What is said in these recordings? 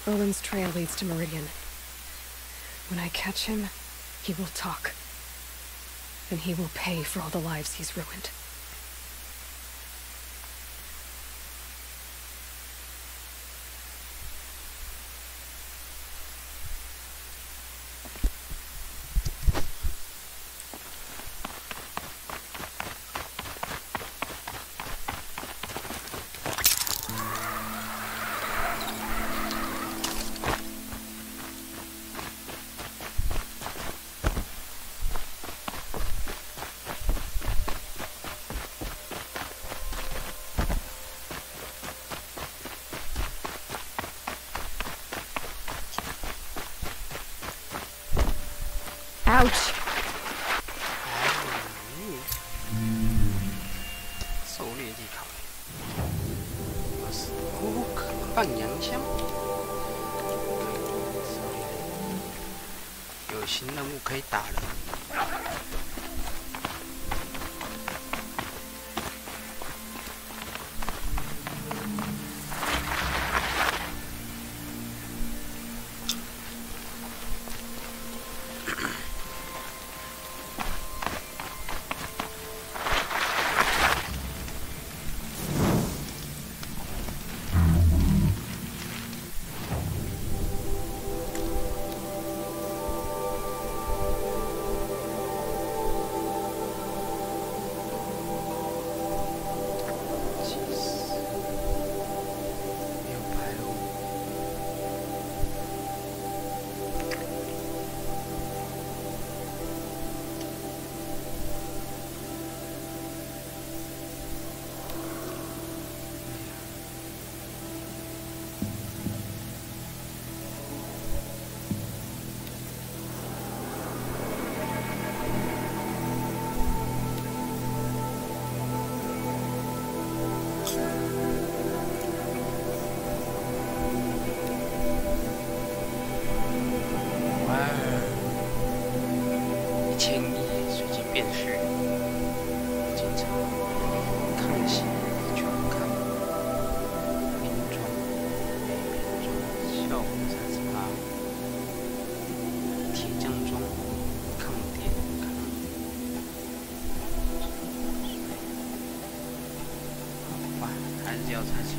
Olin's trail leads to Meridian. When I catch him, he will talk. And he will pay for all the lives he's ruined. Ouch! 狩猎技考可放洋枪，有新任务可以打了。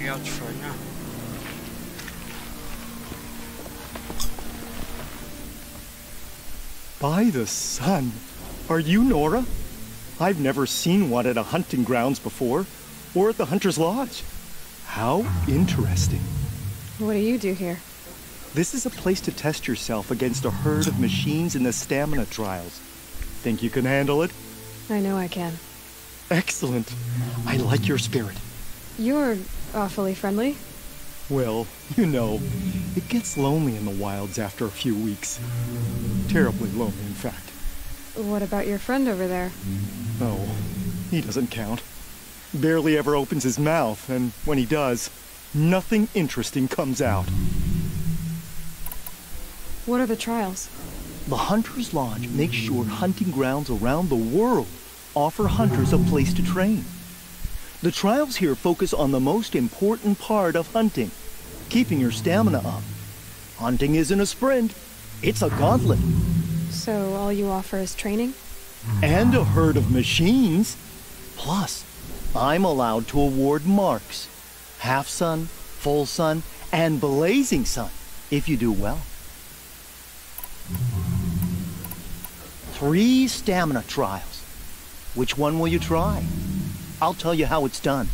要存啊！ By the sun! Are you Nora? I've never seen one at a hunting grounds before, or at the Hunter's Lodge. How interesting. What do you do here? This is a place to test yourself against a herd of machines in the stamina trials. Think you can handle it? I know I can. Excellent. I like your spirit. You're awfully friendly. Well, you know, it gets lonely in the wilds after a few weeks. Terribly lonely, in fact. What about your friend over there? Oh, he doesn't count. Barely ever opens his mouth, and when he does, nothing interesting comes out. What are the trials? The Hunter's Lodge makes sure hunting grounds around the world offer hunters a place to train. The trials here focus on the most important part of hunting, keeping your stamina up. Hunting isn't a sprint, it's a gauntlet. So all you offer is training? And a herd of machines. Plus, I'm allowed to award marks. Half sun, full sun, and blazing sun, if you do well. 3 stamina trials. Which one will you try? I'll tell you how it's done.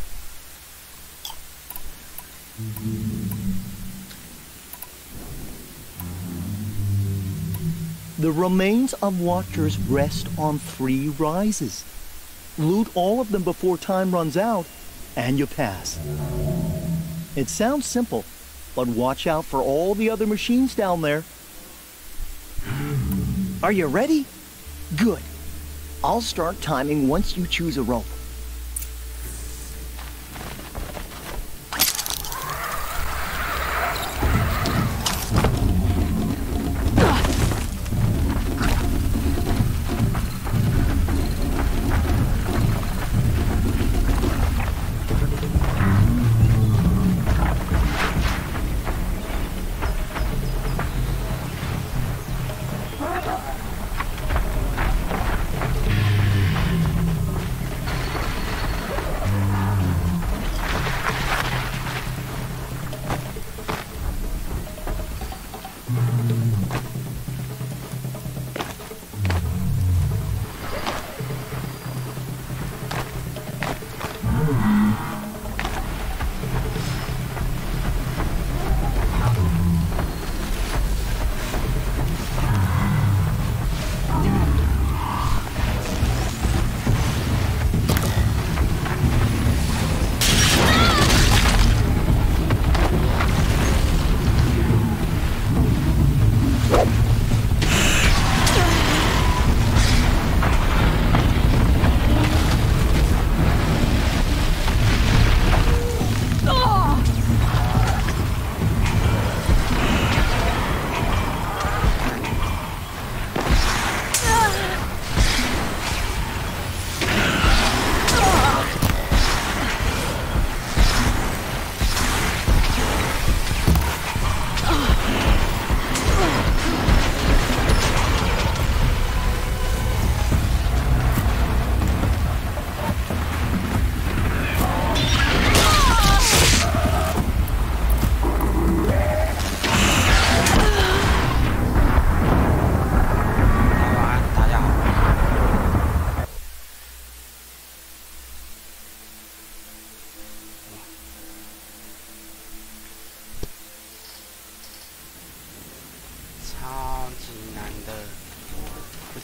The remains of watchers rest on 3 rises. Loot all of them before time runs out, and you pass. It sounds simple, but watch out for all the other machines down there. Are you ready? Good. I'll start timing once you choose a rope.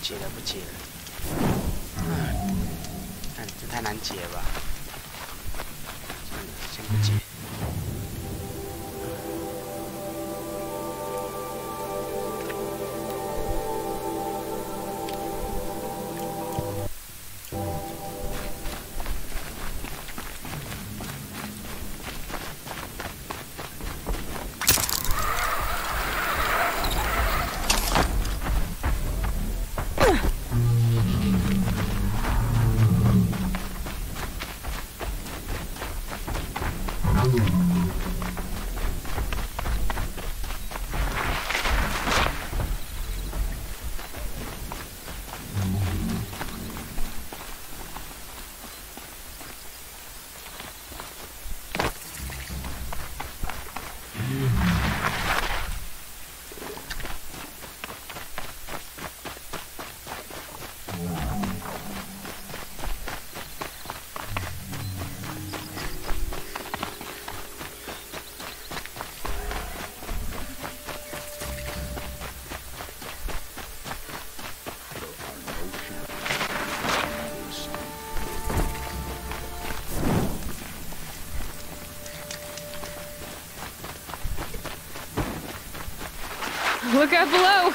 解了，不解了。看这太难解了吧？算了，先不解。Look out below!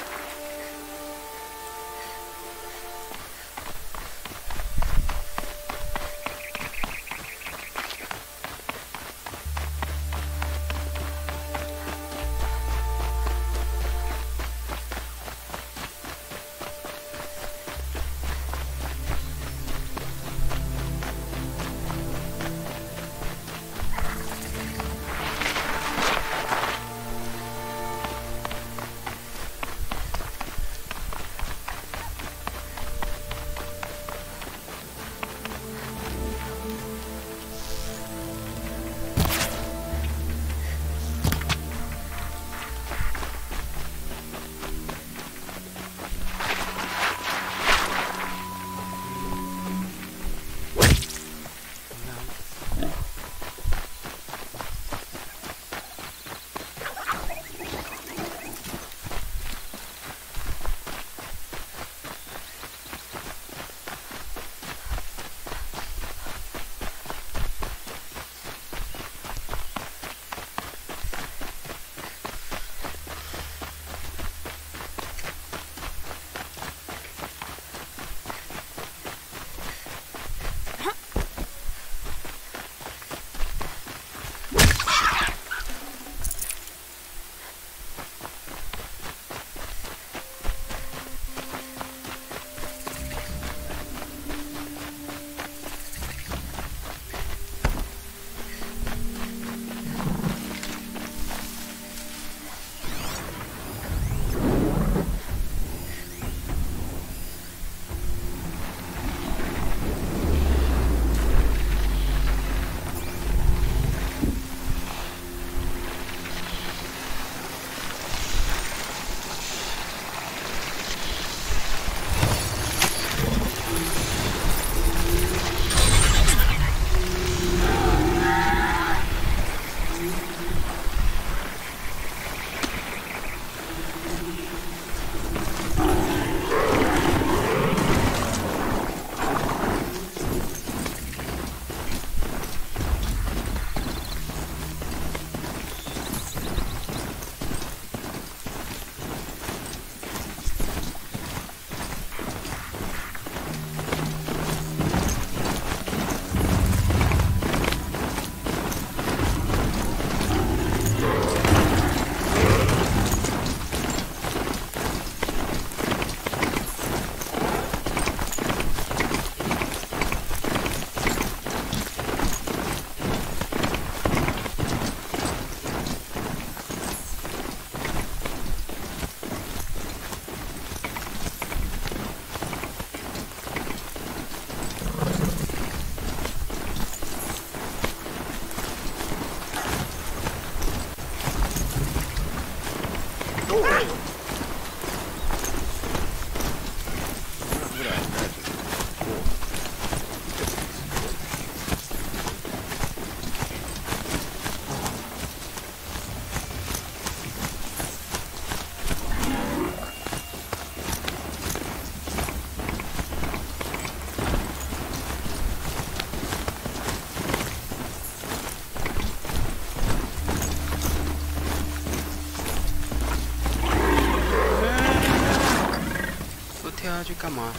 干嘛？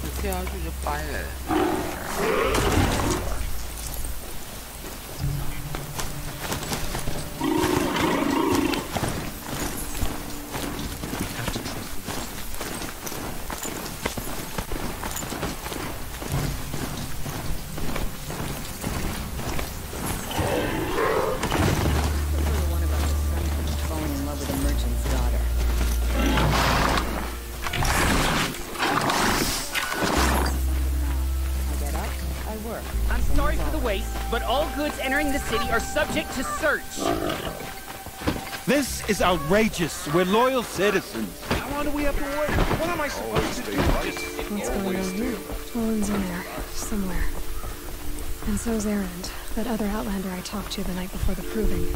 你跳下去就掰了。But all goods entering the city are subject to search. This is outrageous. We're loyal citizens. How long do we have to wait? What am I supposed to do? What's going on here? Owen's in there, somewhere. And so's Erend, that other Outlander I talked to the night before the proving.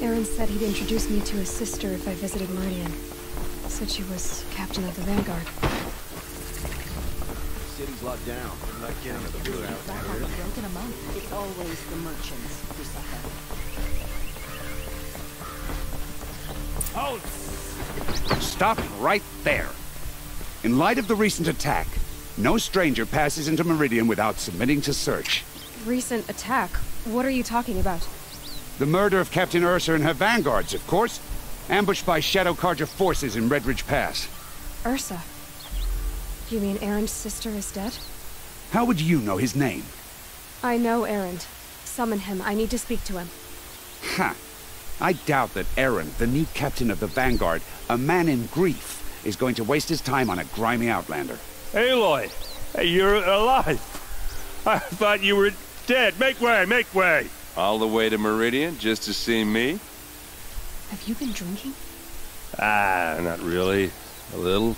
Erend said he'd introduce me to his sister if I visited Meridian. Said she was captain of the Vanguard. City's locked down. I'm not getting the food out there. Broken a month. It's always the merchants who suffer. Halt! Stop right there. In light of the recent attack, no stranger passes into Meridian without submitting to search. Recent attack? What are you talking about? The murder of Captain Ursa and her vanguards, of course. Ambushed by Shadow Carja forces in Redridge Pass. Ursa? You mean Erend's sister is dead? How would you know his name? I know Erend. Summon him. I need to speak to him. Ha! I doubt that Erend, the new captain of the Vanguard, a man in grief, is going to waste his time on a grimy outlander. Aloy! Hey, you're alive! I thought you were dead. Make way, make way! All the way to Meridian just to see me? Have you been drinking? Ah, not really. A little.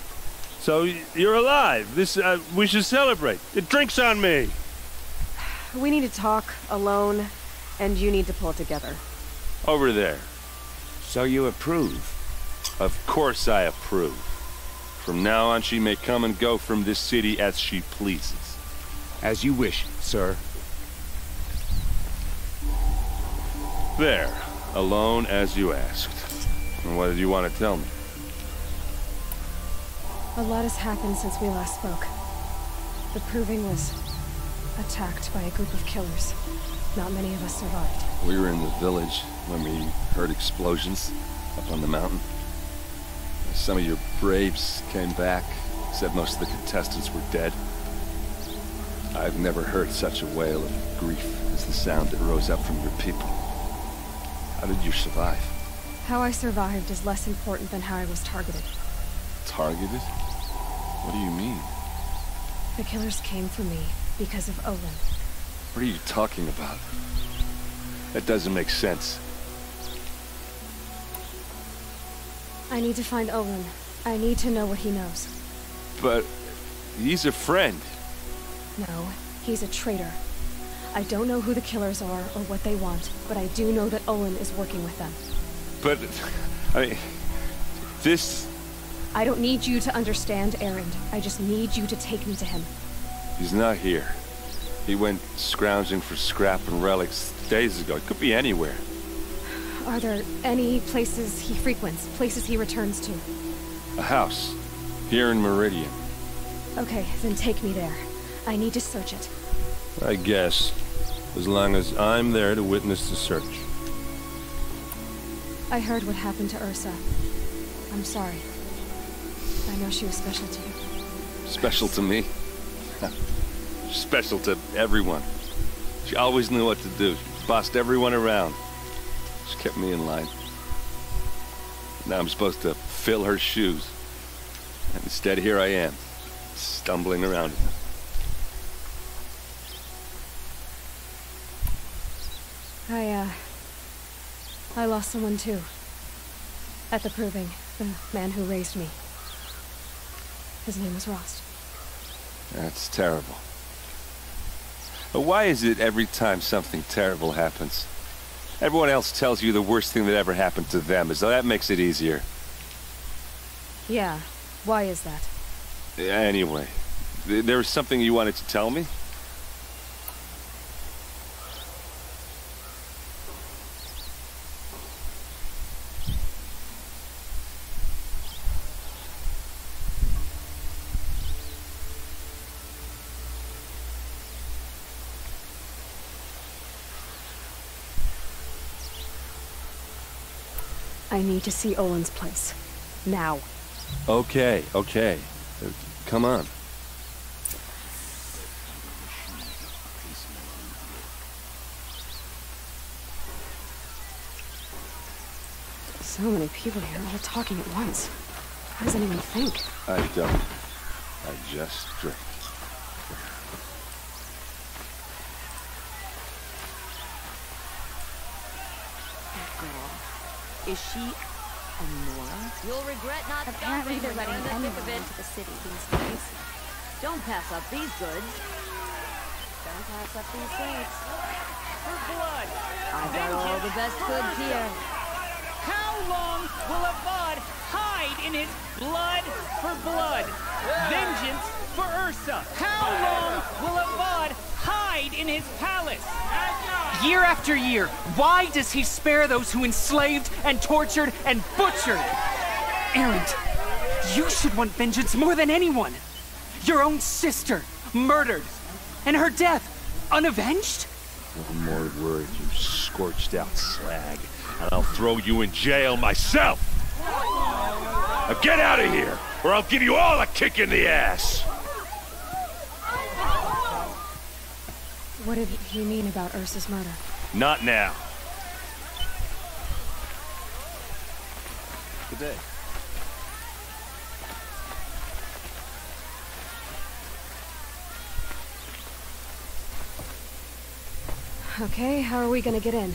So, you're alive. This, we should celebrate. The drink's on me. We need to talk, alone, and you need to pull it together. Over there. So you approve? Of course I approve. From now on, she may come and go from this city as she pleases. As you wish, sir. There. Alone as you asked. And what did you want to tell me? A lot has happened since we last spoke. The Proving was attacked by a group of killers. Not many of us survived. We were in the village when we heard explosions up on the mountain. Some of your braves came back, said most of the contestants were dead. I've never heard such a wail of grief as the sound that rose up from your people. How did you survive? How I survived is less important than how I was targeted. Targeted? What do you mean? The killers came for me because of Olin. What are you talking about? That doesn't make sense. I need to find Olin. I need to know what he knows. But he's a friend. No, he's a traitor. I don't know who the killers are or what they want, but I do know that Olin is working with them. But, I mean, this... I don't need you to understand, Erend. I just need you to take me to him. He's not here. He went scrounging for scrap and relics days ago. It could be anywhere. Are there any places he frequents, places he returns to? A house. Here in Meridian. Okay, then take me there. I need to search it. I guess. As long as I'm there to witness the search. I heard what happened to Ursa. I'm sorry. I know she was special to you. Special to me? Special to everyone. She always knew what to do. She bossed everyone around. She kept me in line. Now I'm supposed to fill her shoes. And instead, here I am, stumbling around in them. I lost someone too. At the Proving, the man who raised me. His name was Rost. That's terrible. But why is it every time something terrible happens, everyone else tells you the worst thing that ever happened to them, as though that makes it easier? Yeah, why is that? Anyway, there was something you wanted to tell me? I need to see Olin's place. Now. Okay. Come on. So many people here, all talking at once. How does anyone think? I don't. I just drink. Is she a Nora? You'll regret not Apparently they're letting anyone it. into the city these days. Don't pass up these goods. Don't pass up these dates. For blood! I've got all the best goods here. How long will Avad hide in his blood for blood? Vengeance for Ursa. How long will Avad hide in his palace? Year after year, why does he spare those who enslaved and tortured and butchered? Erend, you should want vengeance more than anyone. Your own sister, murdered, and her death, unavenged? One more word, you scorched out slag, and I'll throw you in jail myself! Now get out of here, or I'll give you all a kick in the ass! What did he mean about Ursa's murder? Not now. Good day. Okay, how are we gonna get in?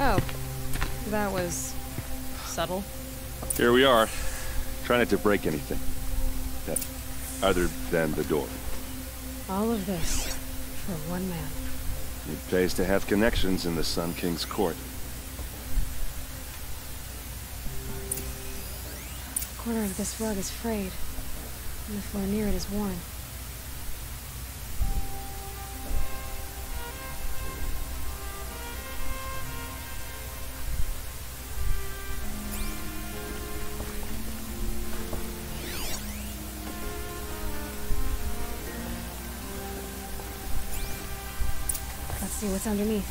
Oh, that was subtle. Here we are. Try not to break anything. Other than the door. All of this for one man. It pays to have connections in the Sun King's court. A corner of this rug is frayed, and the floor near it is worn. Let's see what's underneath.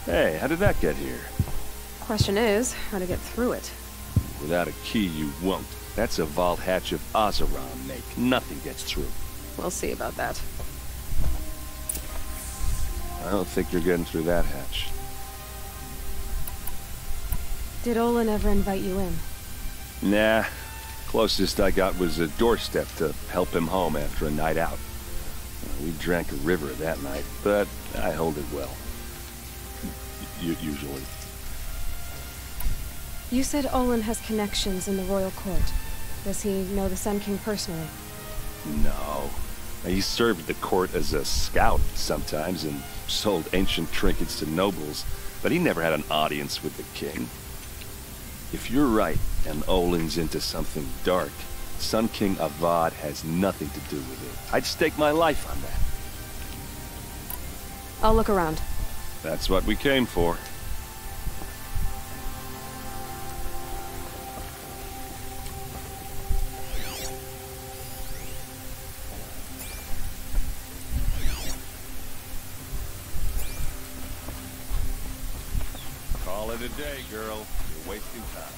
Hey, how did that get here? Question is, how to get through it. Without a key, you won't. That's a vault hatch of Azeron make. Nothing gets through. We'll see about that. I don't think you're getting through that hatch. Did Olin ever invite you in? Nah. Closest I got was a doorstep to help him home after a night out. We drank a river that night, but I hold it well. Usually. You said Olin has connections in the royal court. Does he know the Sun King personally? No. He served the court as a scout sometimes and sold ancient trinkets to nobles, but he never had an audience with the king. If you're right, and Olin's into something dark, Sun King Avad has nothing to do with it. I'd stake my life on that. I'll look around. That's what we came for. Call it a day, girl. You're wasting time.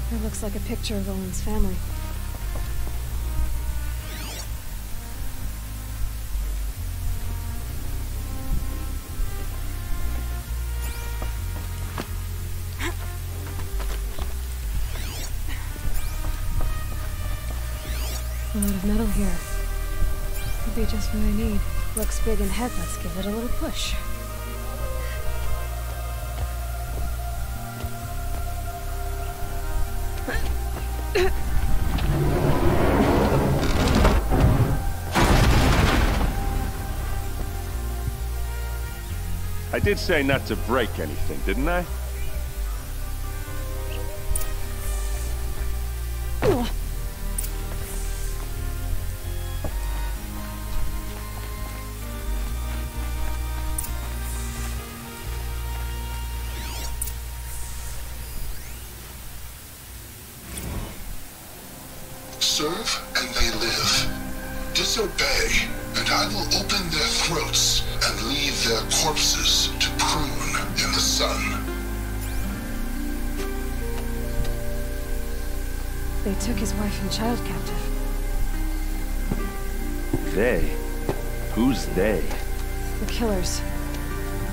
It looks like a picture of Olin's family. A lot of metal here. Could be just what I need. Looks big and heavy. Let's give it a little push. I did say not to break anything, didn't I? serve and they live. Disobey, and I will open their throats and leave their corpses to prune in the sun. They took his wife and child captive. They? Who's they? The killers.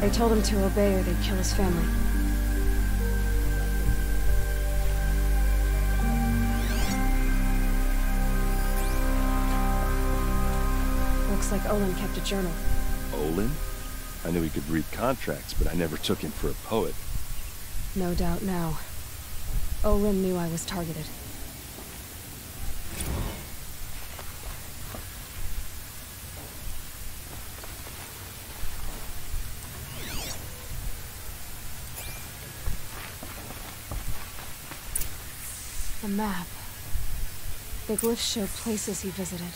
They told him to obey or they'd kill his family. Looks like Olin kept a journal. Olin? I knew he could read contracts, but I never took him for a poet. No doubt now. Olin knew I was targeted. A map. The glyphs show places he visited.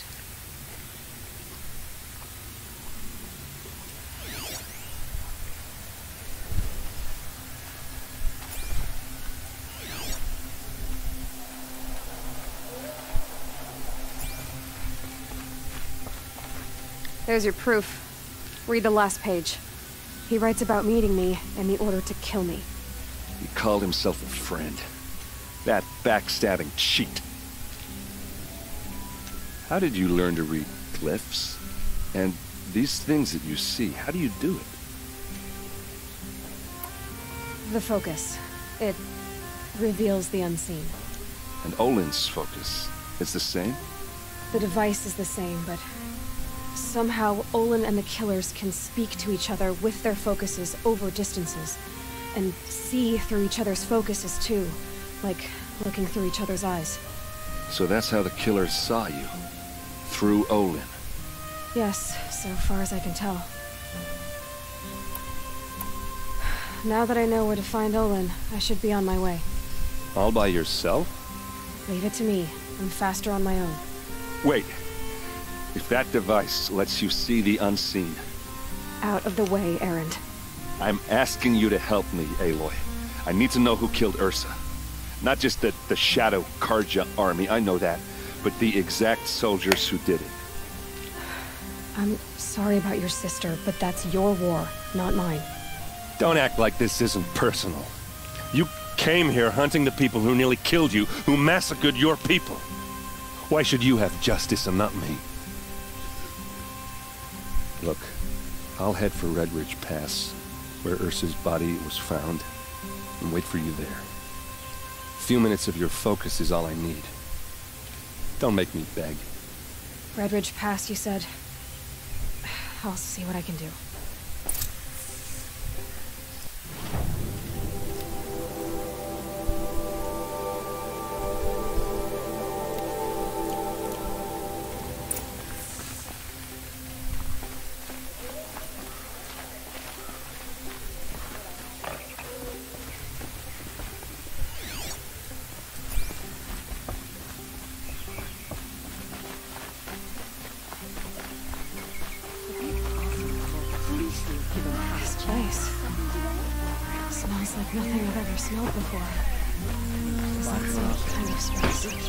There's your proof. Read the last page. He writes about meeting me and the order to kill me. He called himself a friend. That backstabbing cheat. How did you learn to read glyphs? And these things that you see, how do you do it? The focus. It reveals the unseen. And Olin's focus is the same? The device is the same, but somehow Olin and the killers can speak to each other with their focuses over distances, and see through each other's focuses too, like looking through each other's eyes. So that's how the killers saw you? Through Olin? Yes, so far as I can tell. Now that I know where to find Olin, I should be on my way. All by yourself? Leave it to me. I'm faster on my own. Wait. If that device lets you see the unseen... Out of the way, Erend. I'm asking you to help me, Aloy. I need to know who killed Ursa. Not just the Shadow Karja army, I know that, but the exact soldiers who did it. I'm sorry about your sister, but that's your war, not mine. Don't act like this isn't personal. You came here hunting the people who nearly killed you, who massacred your people. Why should you have justice and not me? Look, I'll head for Red Ridge Pass, where Ursa's body was found, and wait for you there. A few minutes of your focus is all I need. Don't make me beg. Red Ridge Pass, you said? I'll see what I can do. Smells like nothing I've ever smelled before. Does that sound kind of stressed?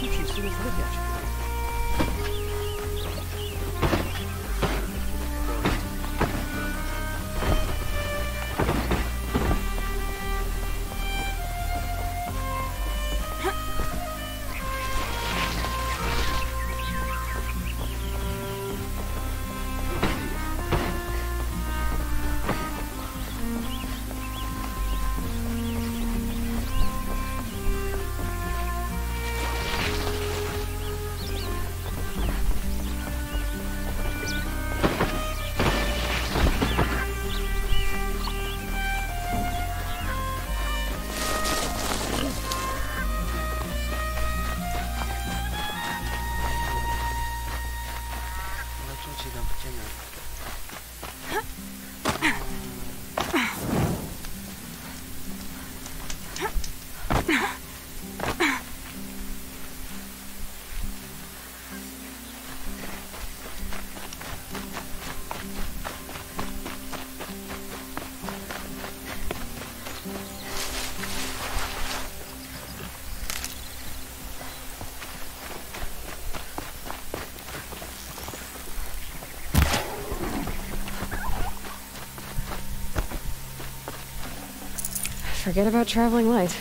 Forget about traveling light.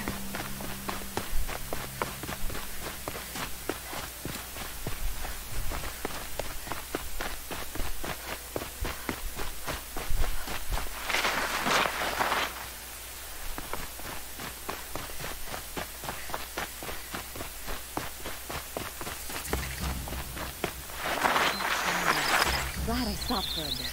Glad I stopped for a bit.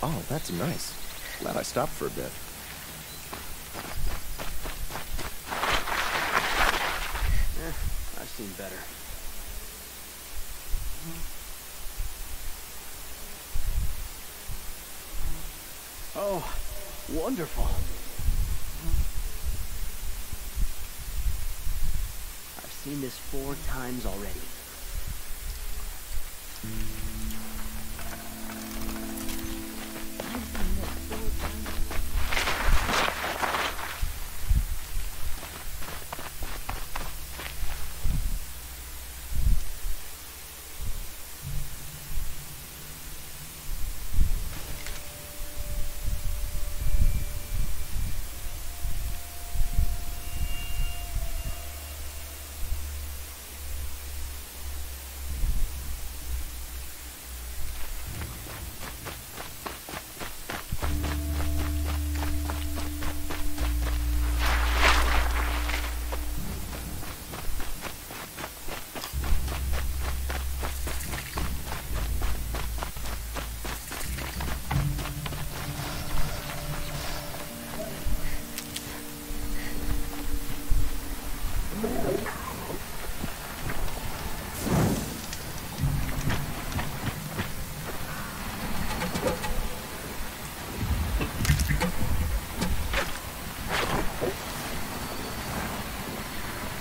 Oh, that's nice. Glad I stopped for a bit. I've seen better. Oh, wonderful. I've seen this 4 times already.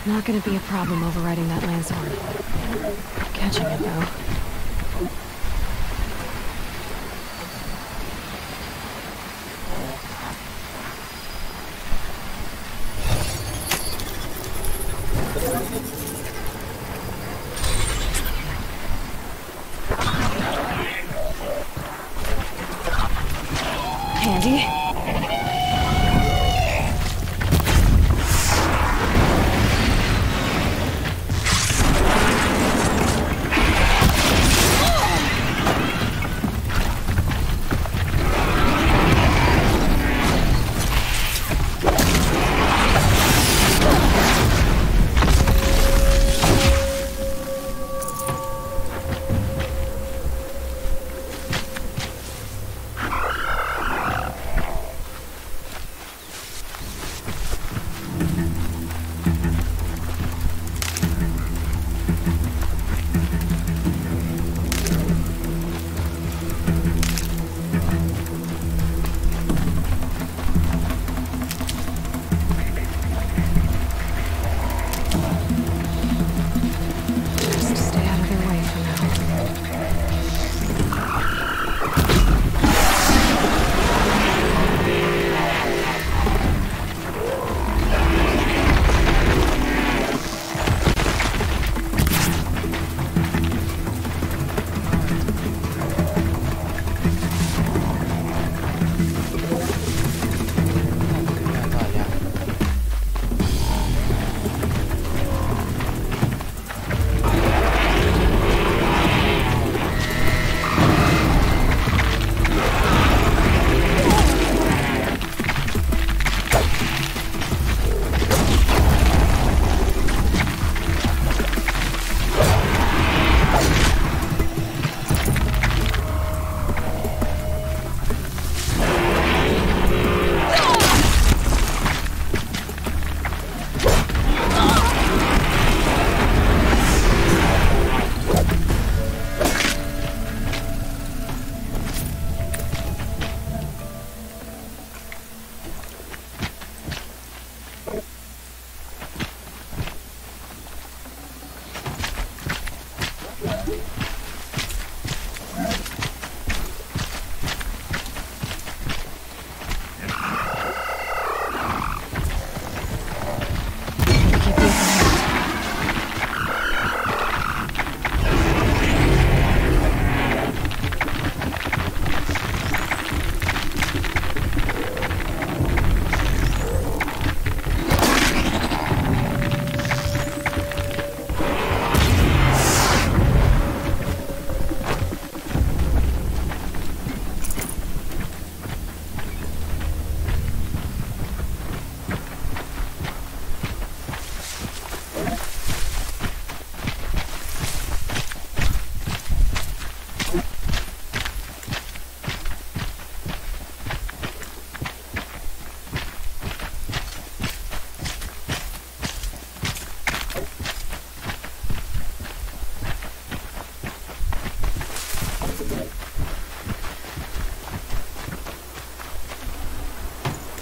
Not gonna be a problem overriding that lance horn. Catching it, though. Handy.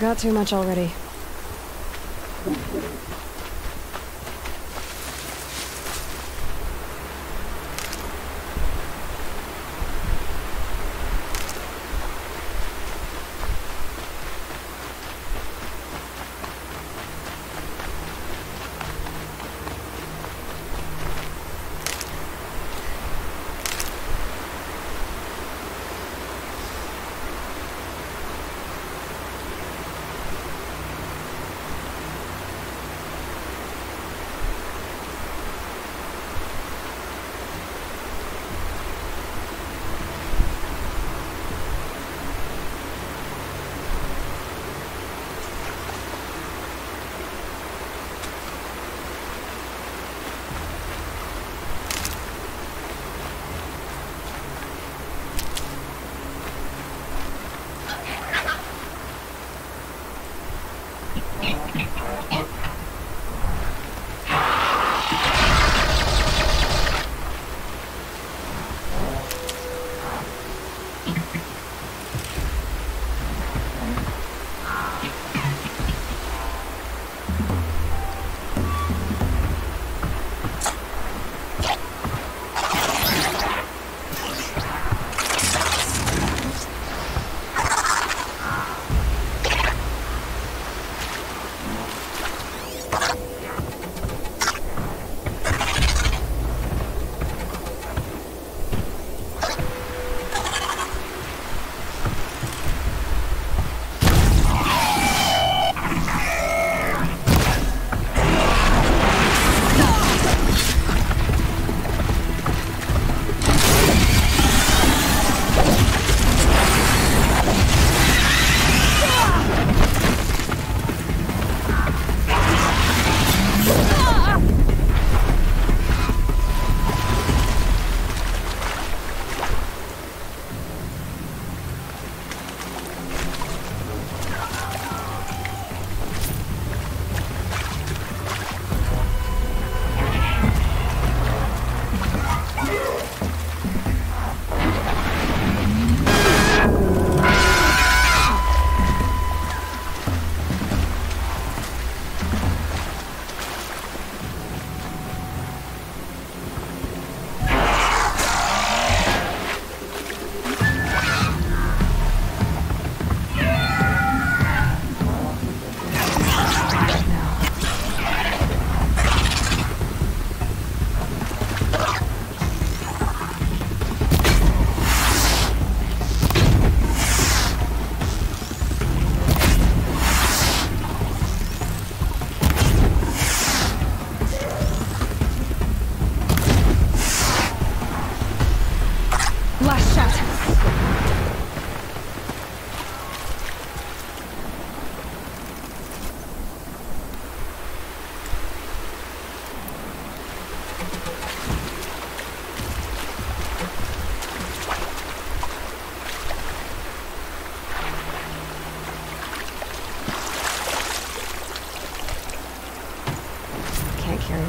got too much already.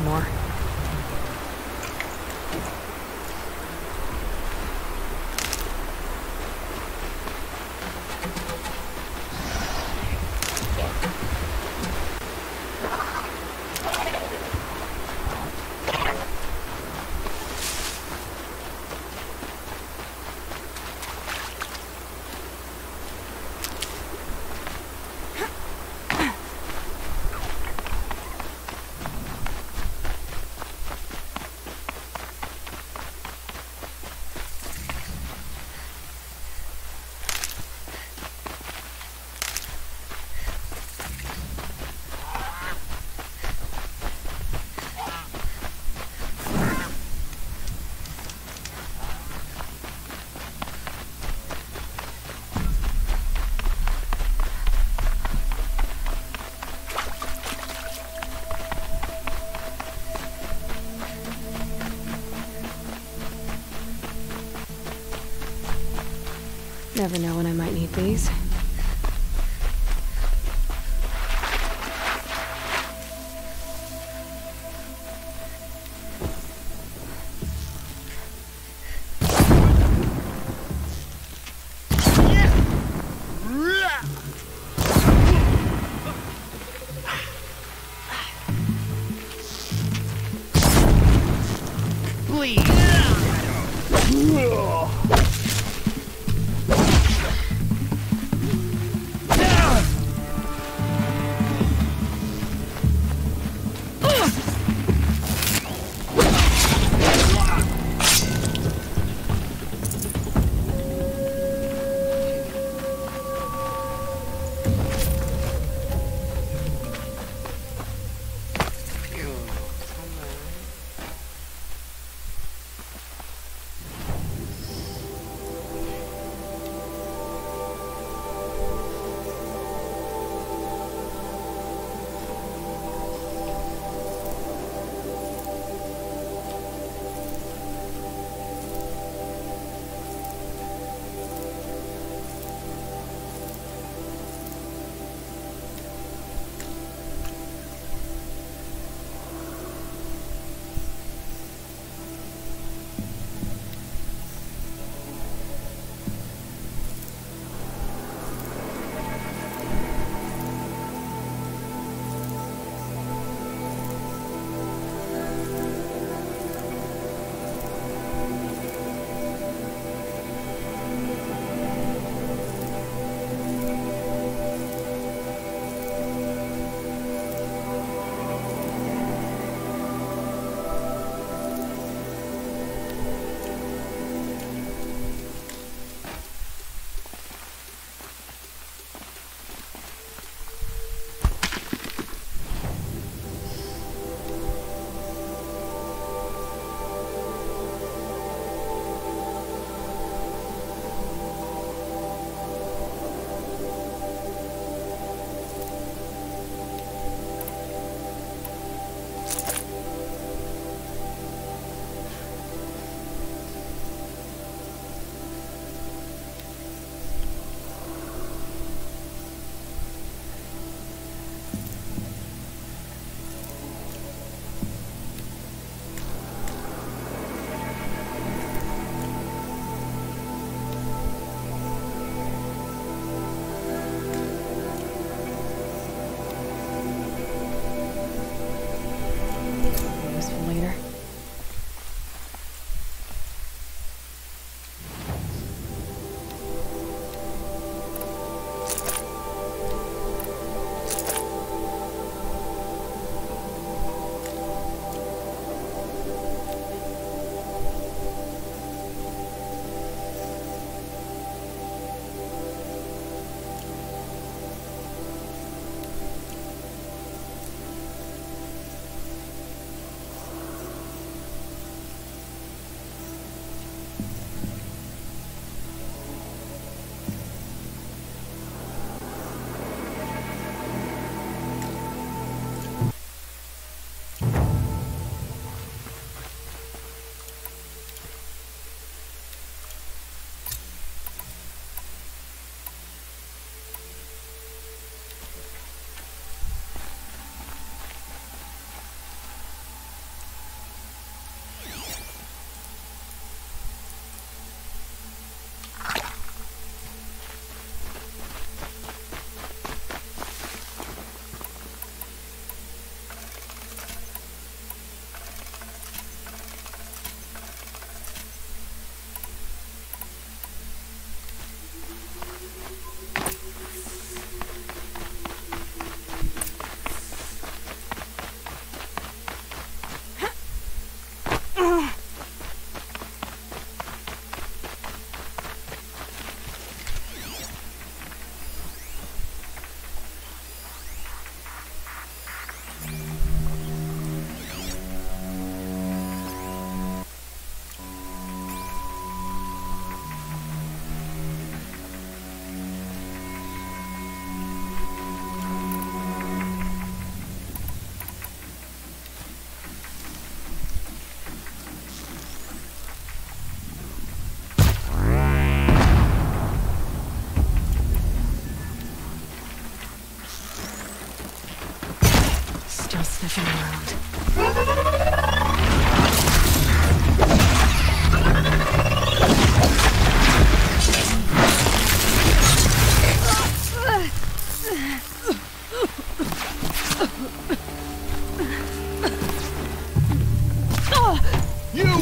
More. Never know when I might need these. please.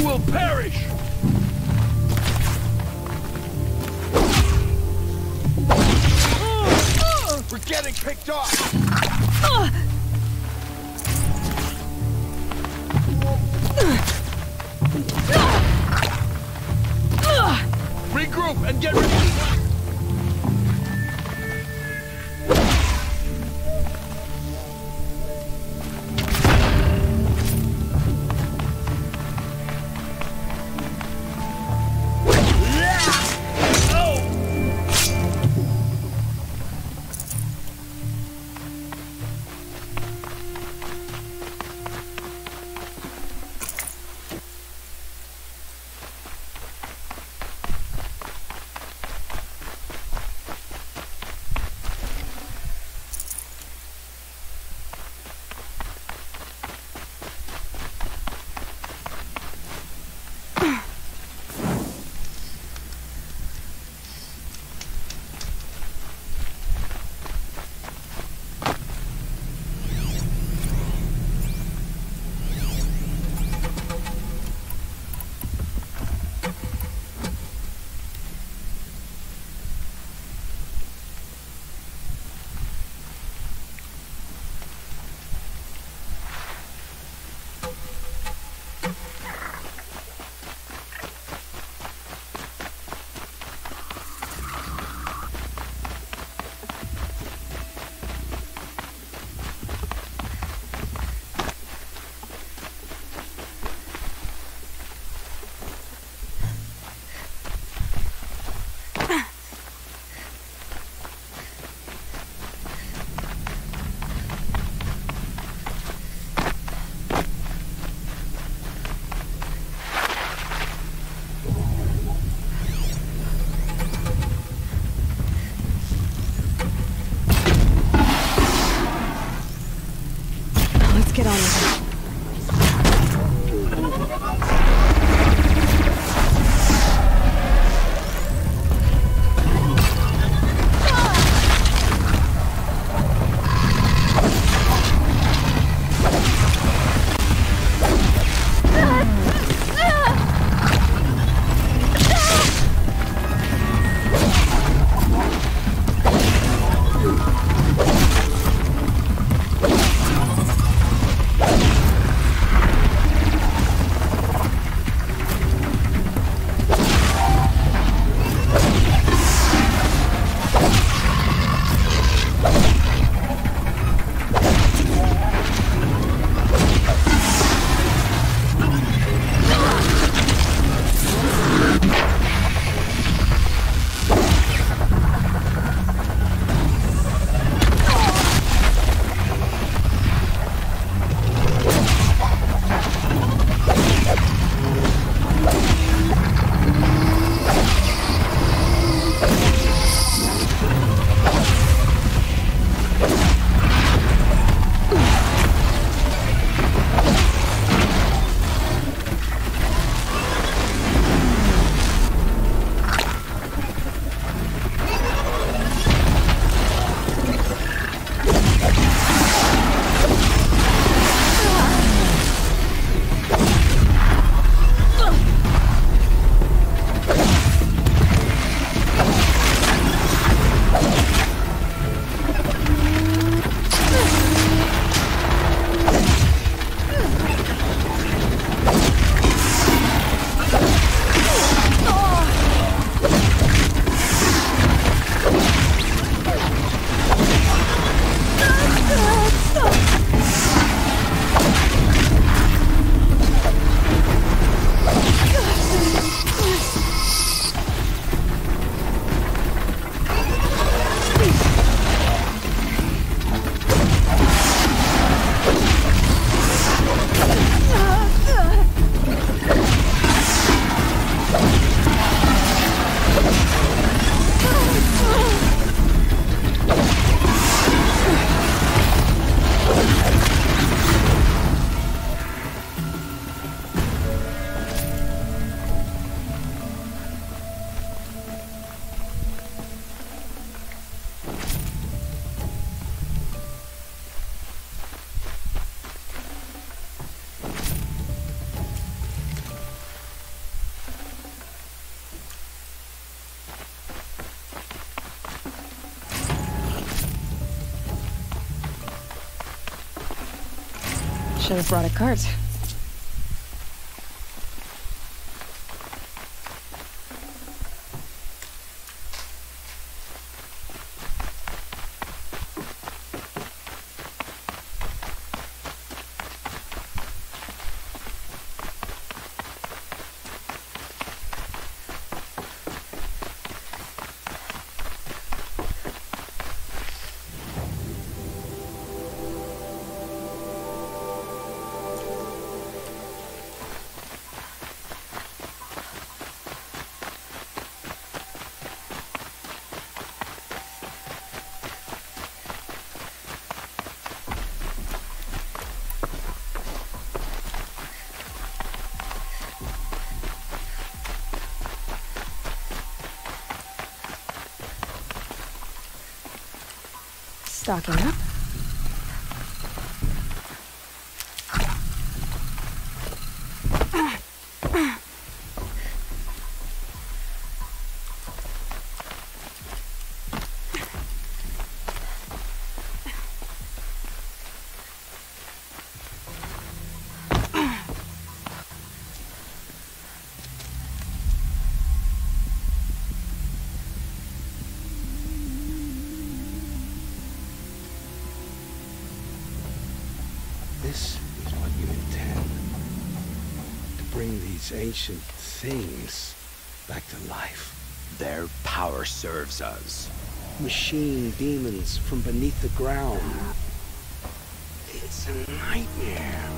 will perish! We're getting picked off! Regroup and get ready! should have brought a cart. Stocking up. This is what you intend. To bring these ancient things back to life. Their power serves us. Machine demons from beneath the ground. It's a nightmare.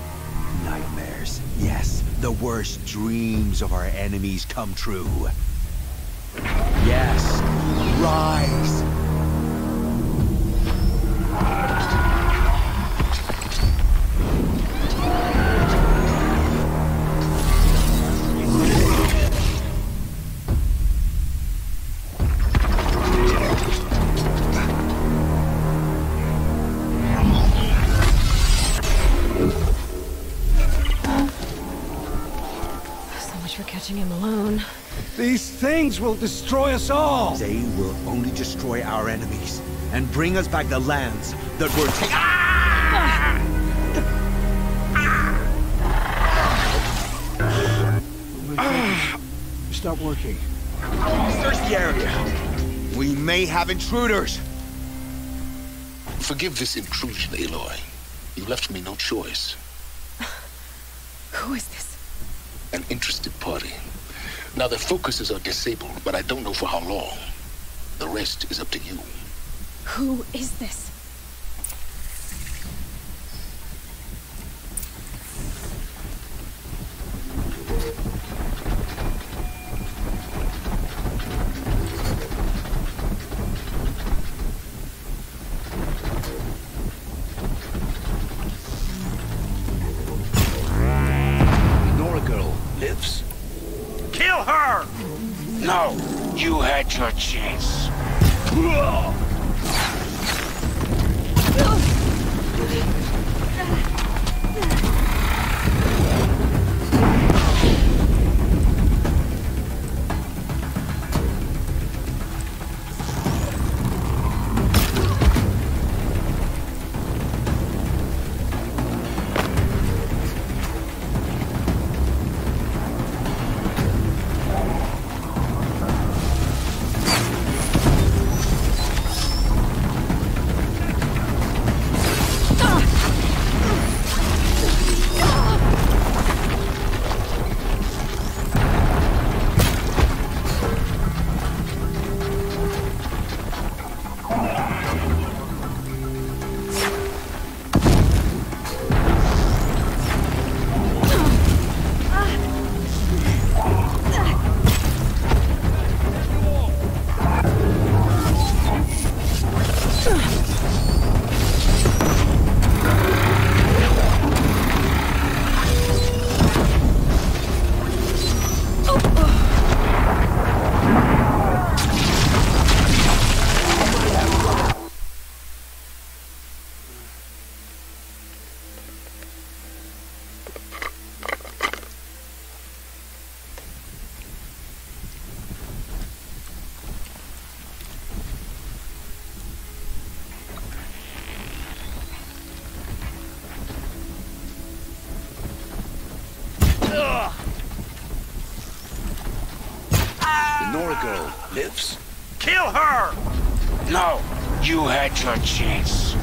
Nightmares, yes. The worst dreams of our enemies come true. Yes, rise! Catching him alone. These things will destroy us all! They will only destroy our enemies and bring us back the lands that were taken. Ah! Stop working. Search the area. We may have intruders. Forgive this intrusion, Aloy. You left me no choice. Who is this? An interested party. Now their focuses are disabled, but I don't know for how long. The rest is up to you. Who is this? Kill her! No, you had your chance. Nora girl lives? Kill her! No, you had your chance.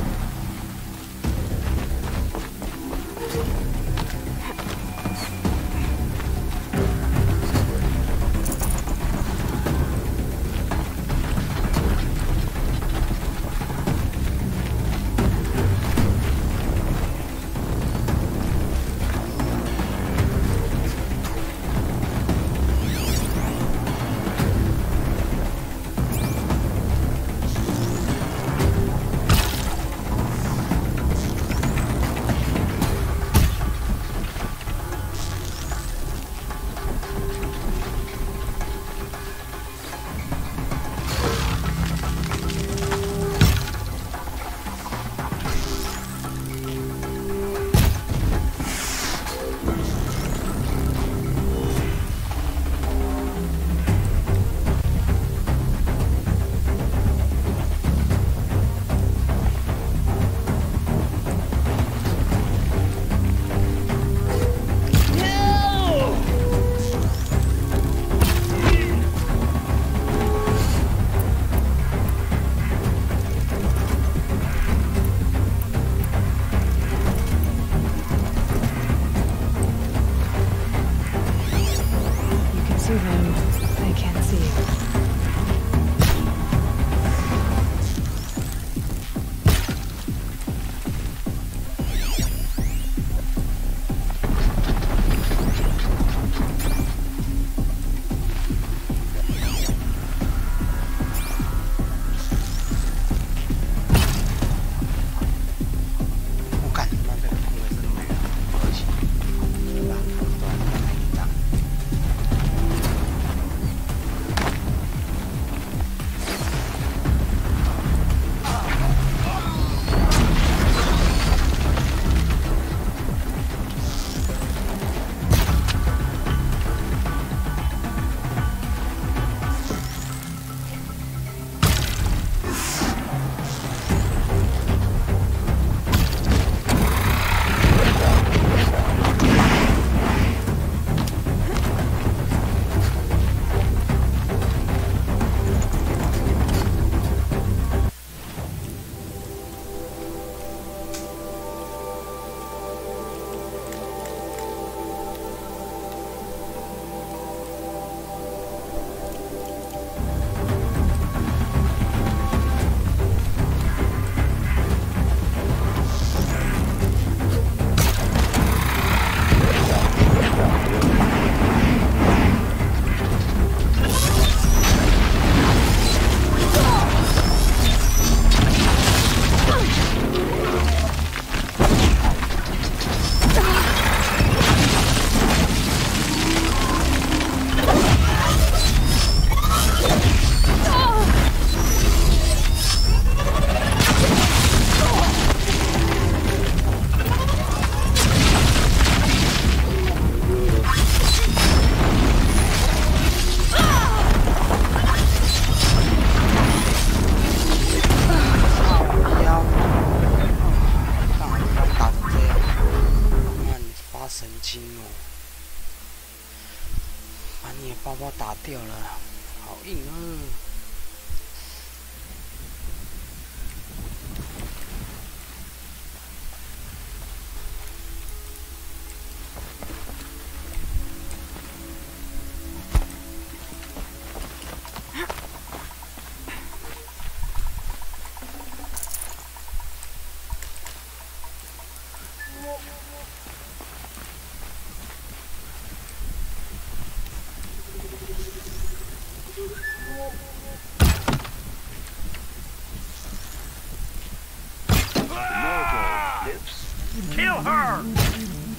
Kill her!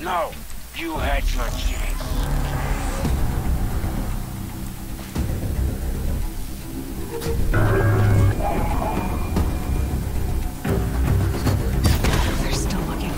No, you had your chance. They're still looking.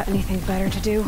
Got anything better to do?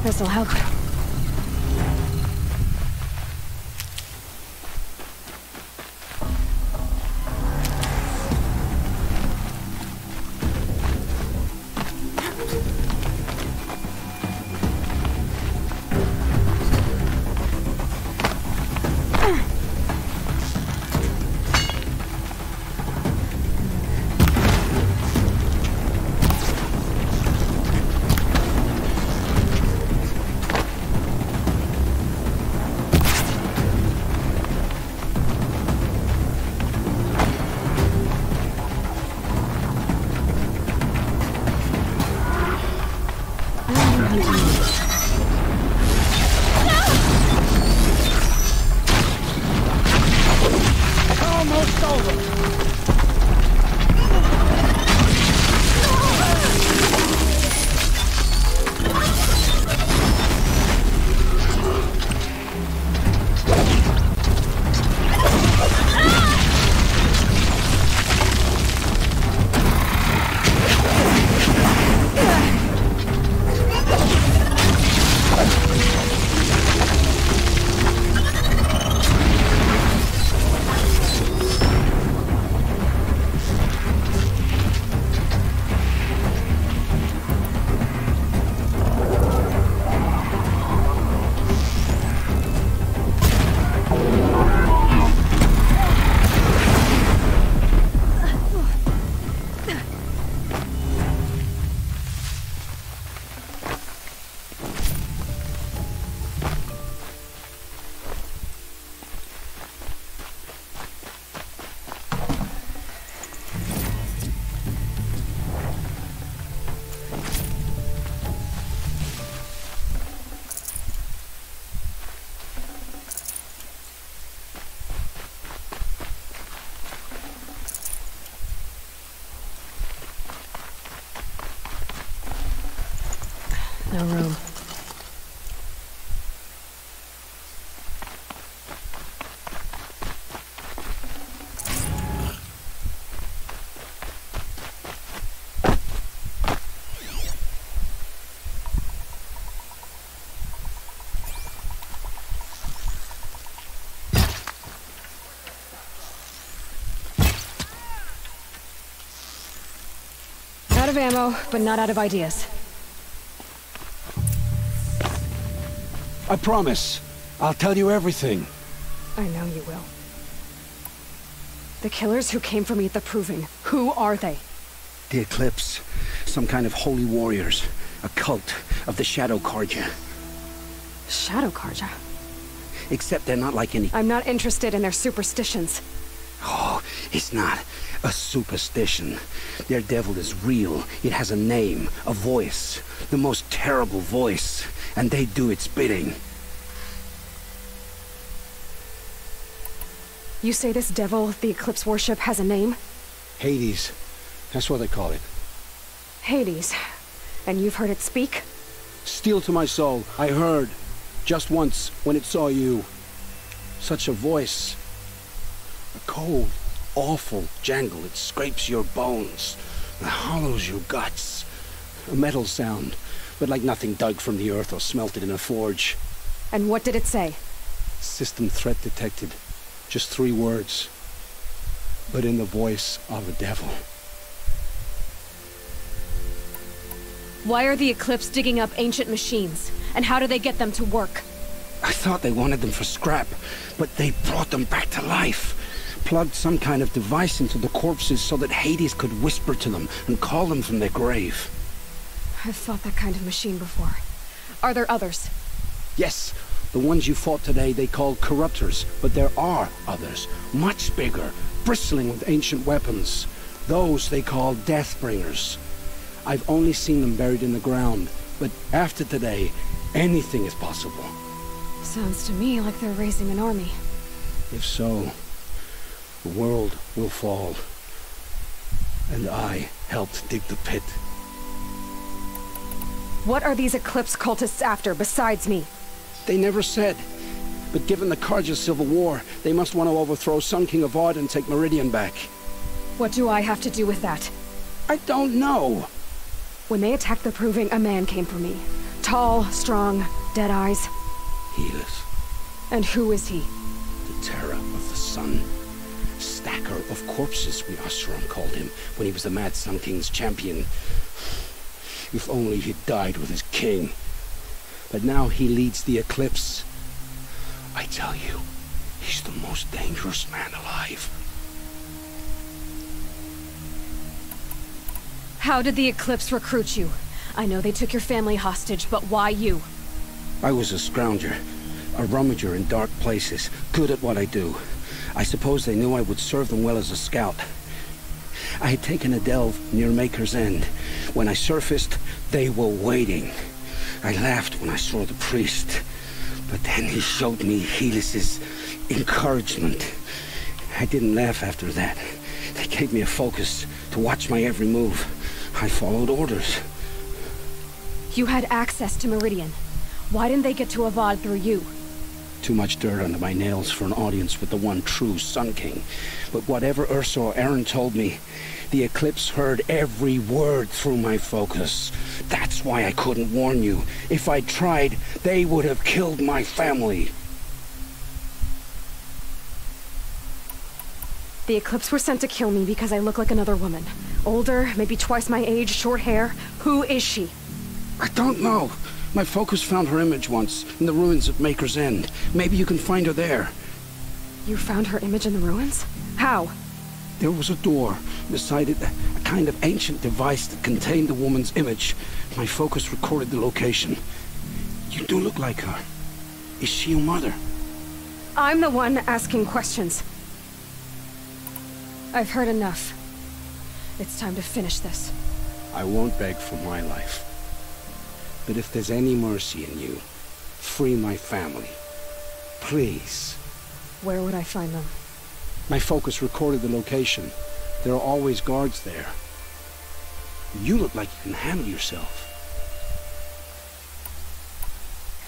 This'll help. No room. Out of ammo, but not out of ideas. I promise. I'll tell you everything. I know you will. The killers who came for me at the Proving, who are they? The Eclipse. Some kind of holy warriors. A cult of the Shadow Karja. Shadow Karja? Except they're not like any... I'm not interested in their superstitions. Oh, it's not a superstition. Their devil is real. It has a name, a voice. The most terrible voice. And they do its bidding. You say this devil the Eclipse worship has a name? Hades. That's what they call it. Hades. And you've heard it speak? Steel to my soul. I heard. Just once, when it saw you. Such a voice. A cold, awful jangle. It scrapes your bones. It hollows your guts. A metal sound, but like nothing dug from the earth or smelted in a forge. And what did it say? System threat detected. Just 3 words. But in the voice of a devil. Why are the Eclipse digging up ancient machines? And how do they get them to work? I thought they wanted them for scrap, but they brought them back to life. Plugged some kind of device into the corpses so that Hades could whisper to them and call them from their grave. I've fought that kind of machine before. Are there others? Yes, the ones you fought today they called corruptors, but there are others, much bigger, bristling with ancient weapons. Those they call Deathbringers. I've only seen them buried in the ground, but after today, anything is possible. Sounds to me like they're raising an army. If so, the world will fall. And I helped dig the pit. What are these Eclipse cultists after, besides me? They never said. But given the Karja civil war, they must want to overthrow Sun King Avad and take Meridian back. What do I have to do with that? I don't know. When they attacked the Proving, a man came for me. Tall, strong, dead eyes. Helis. And who is he? The terror of the sun. Stacker of corpses, we Asuran called him, when he was the Mad Sun King's champion. If only he'd died with his king. But now he leads the Eclipse. I tell you, he's the most dangerous man alive. How did the Eclipse recruit you? I know they took your family hostage, but why you? I was a scrounger, a rummager in dark places, good at what I do. I suppose they knew I would serve them well as a scout. I had taken a delve near Maker's End. When I surfaced, they were waiting. I laughed when I saw the priest, but then he showed me Helis's encouragement. I didn't laugh after that. They gave me a focus to watch my every move. I followed orders. You had access to Meridian. Why didn't they get to Avad through you? Too much dirt under my nails for an audience with the one true Sun King. But whatever Ursa or Aaron told me, the Eclipse heard every word through my focus. That's why I couldn't warn you. If I'd tried, they would have killed my family. The Eclipse were sent to kill me because I look like another woman. Older, maybe twice my age, short hair. Who is she? I don't know. My focus found her image once, in the ruins of Maker's End. Maybe you can find her there. You found her image in the ruins? How? There was a door. Beside it, a kind of ancient device that contained the woman's image. My focus recorded the location. You do look like her. Is she your mother? I'm the one asking questions. I've heard enough. It's time to finish this. I won't beg for my life. But if there's any mercy in you, free my family. Please. Where would I find them? My focus recorded the location. There are always guards there. You look like you can handle yourself.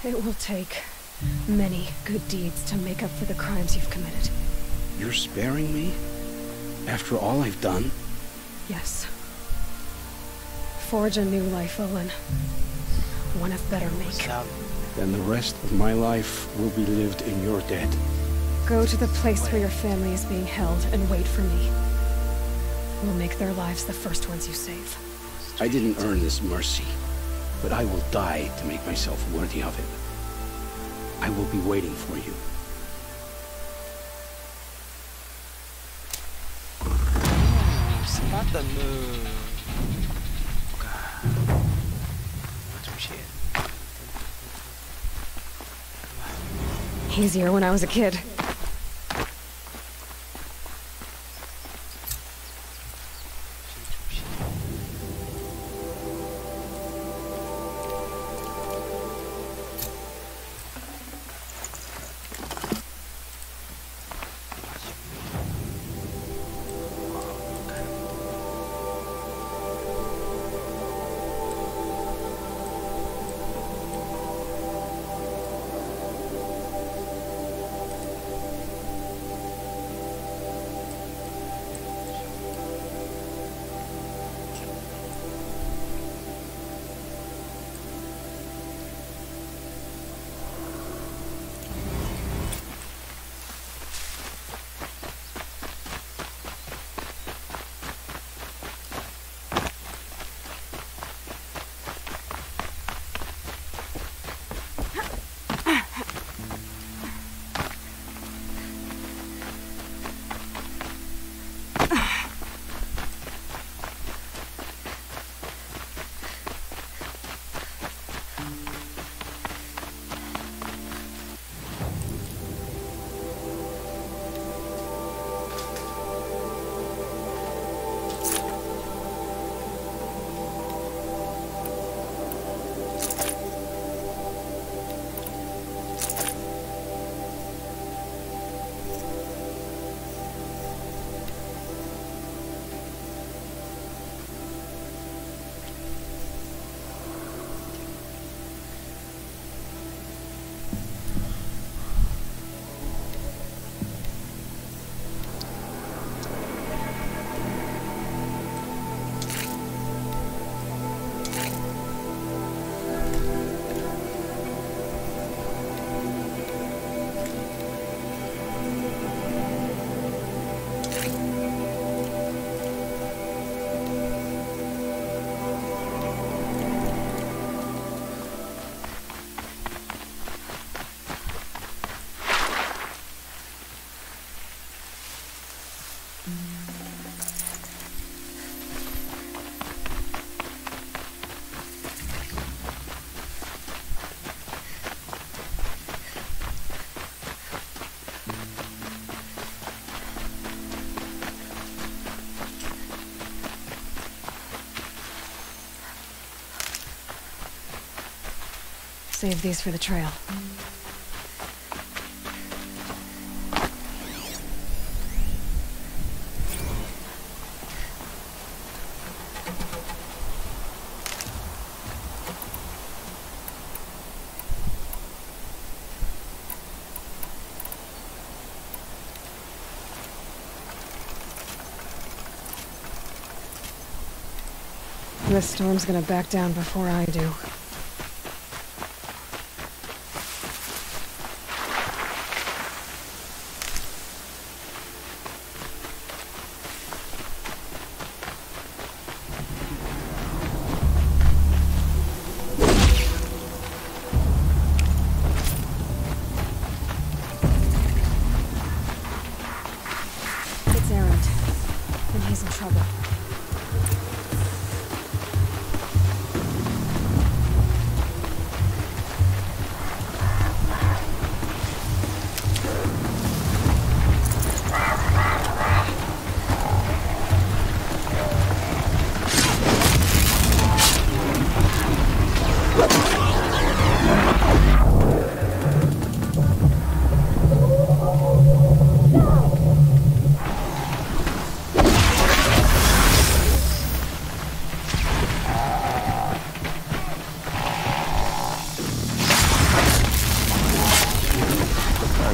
It will take many good deeds to make up for the crimes you've committed. You're sparing me? After all I've done? Yes. Forge a new life, Olin. One of better make. Then the rest of my life will be lived in your debt. Go to the place where your family is being held and wait for me. We'll make their lives the first ones you save. I didn't earn this mercy, but I will die to make myself worthy of it. I will be waiting for you. Easier when I was a kid. Save these for the trail. This storm's gonna back down before I do.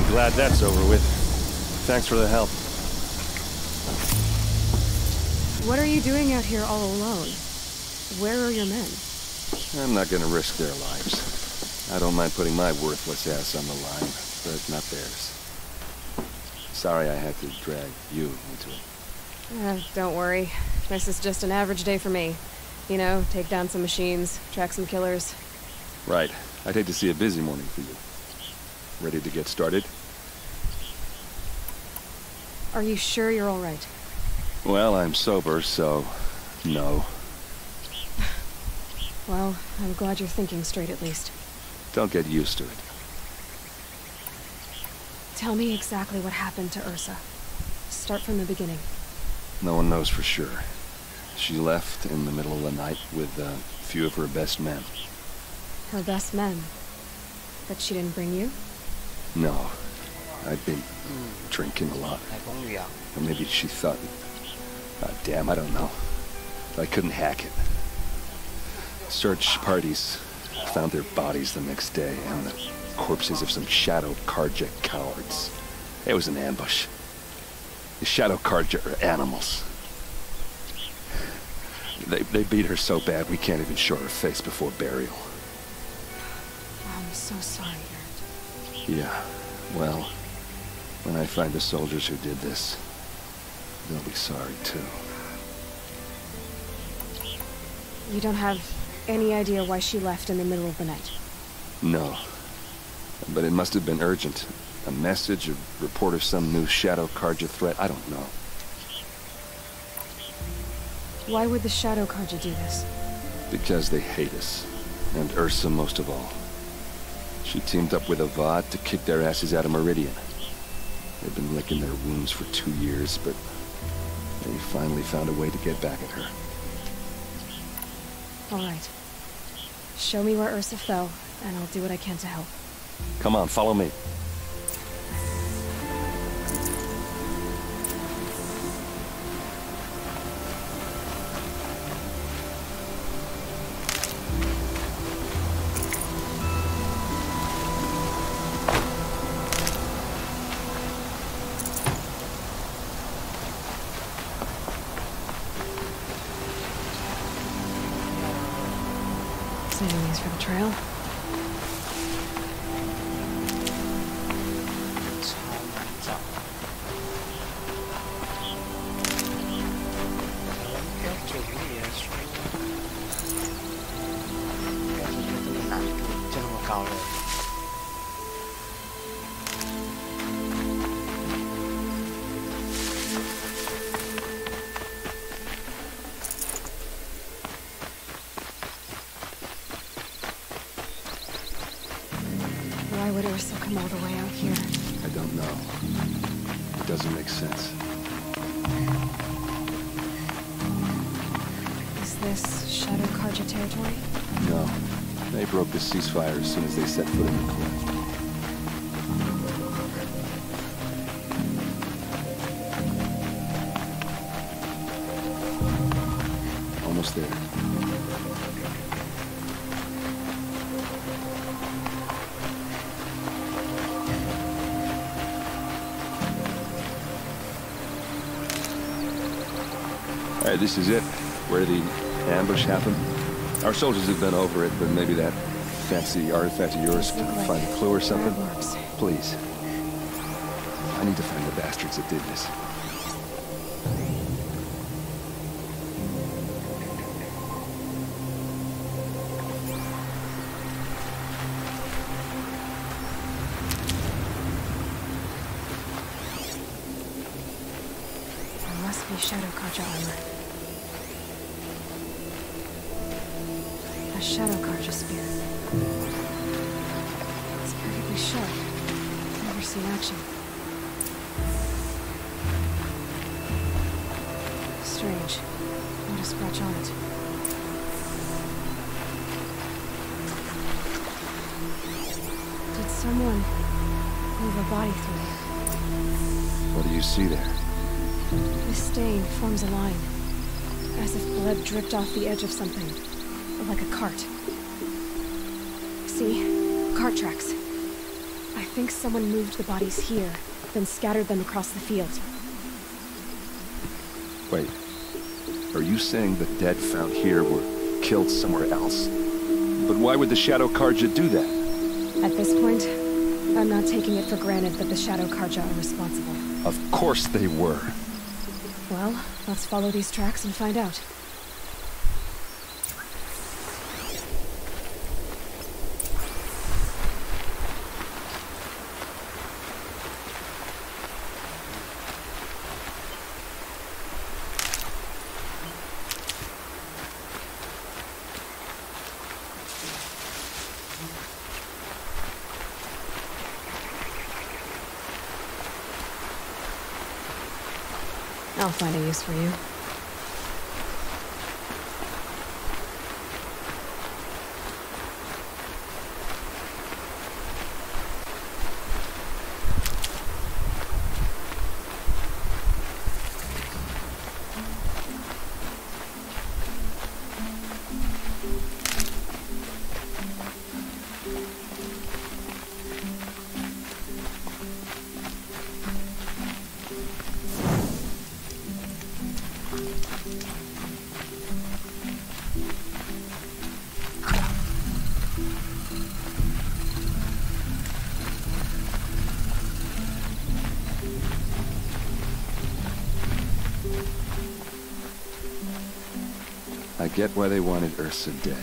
glad that's over with. Thanks for the help. What are you doing out here all alone? Where are your men? I'm not gonna risk their lives. I don't mind putting my worthless ass on the line, but not theirs. Sorry I had to drag you into it. Don't worry. This is just an average day for me. You know, take down some machines, track some killers. Right. I'd hate to see a busy morning for you. Ready to get started? Are you sure you're all right? Well, I'm sober, so no. Well, I'm glad you're thinking straight at least. Don't get used to it. Tell me exactly what happened to Ursa. Start from the beginning. No one knows for sure. She left in the middle of the night with a few of her best men. Her best men? But she didn't bring you? No. I'd been drinking a lot. Or maybe she thought... God damn, I don't know. I couldn't hack it. Search parties found their bodies the next day, and the corpses of some Shadow Karja cowards. It was an ambush. The Shadow Karja are animals. They beat her so bad we can't even show her face before burial. I'm so sorry, Aaron. Yeah, well, when I find the soldiers who did this, they'll be sorry too. You don't have any idea why she left in the middle of the night? No. But it must have been urgent. A message, a report of some new Shadow Karja threat, I don't know. Why would the Shadow Karja do this? Because they hate us. And Ursa most of all. She teamed up with Avad to kick their asses out of Meridian. They've been licking their wounds for 2 years, but they finally found a way to get back at her. All right. Show me where Ursa fell, and I'll do what I can to help. Come on, follow me. Saving these for the trail. Why would Ursa come all the way out here? I don't know. It doesn't make sense. Is this Shadow Karja territory? No. They broke the ceasefire as soon as they set foot in the cleft. Almost there. Alright, this is it. Where the ambush happened. Our soldiers have been over it, but maybe that fancy artifact of yours can find a clue or something? Please. I need to find the bastards that did this. There must be Shadow Karja armor. A Shadow Karja spear. It's perfectly sharp. Never seen action. Strange. Not a scratch on it. Did someone move a body through here? What do you see there? This stain forms a line, as if blood dripped off the edge of something, like a cart. See? Cart tracks. I think someone moved the bodies here, then scattered them across the field. Wait, are you saying the dead found here were killed somewhere else? But why would the Shadow Karja do that? At this point, I'm not taking it for granted that the Shadow Karja are responsible. Of course they were. Well, let's follow these tracks and find out. I'll find a use for you. I get why they wanted Ursa dead.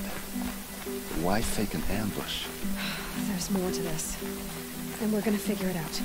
But why fake an ambush? There's more to this. And we're gonna figure it out.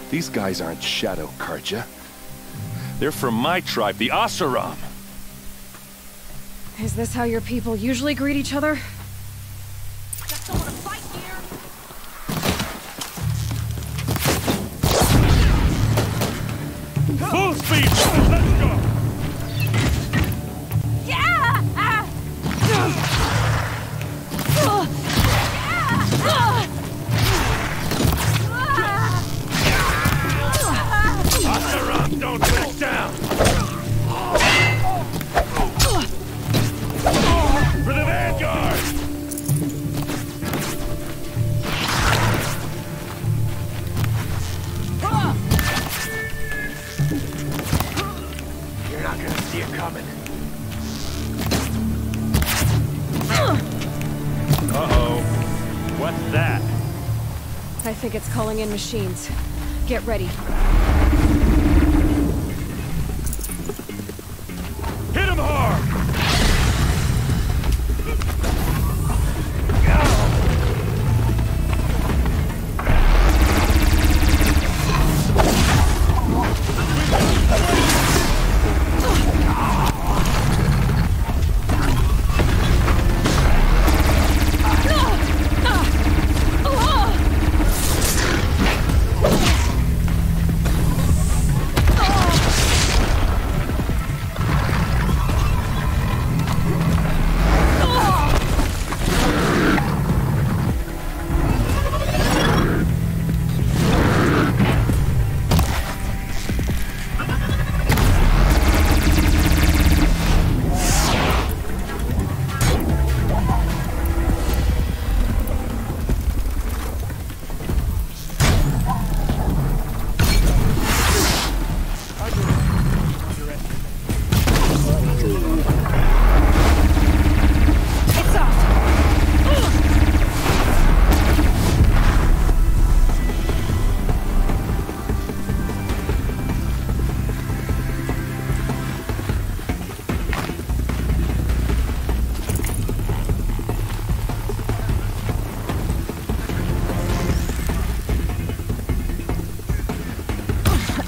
These guys aren't Shadow Karja. They're from my tribe, the Asaram. Is this how your people usually greet each other? Full speed! Let's go! Don't back down! For the Vanguard! You're not gonna see it coming. Uh-oh. What's that? I think it's calling in machines. Get ready. Hit him hard!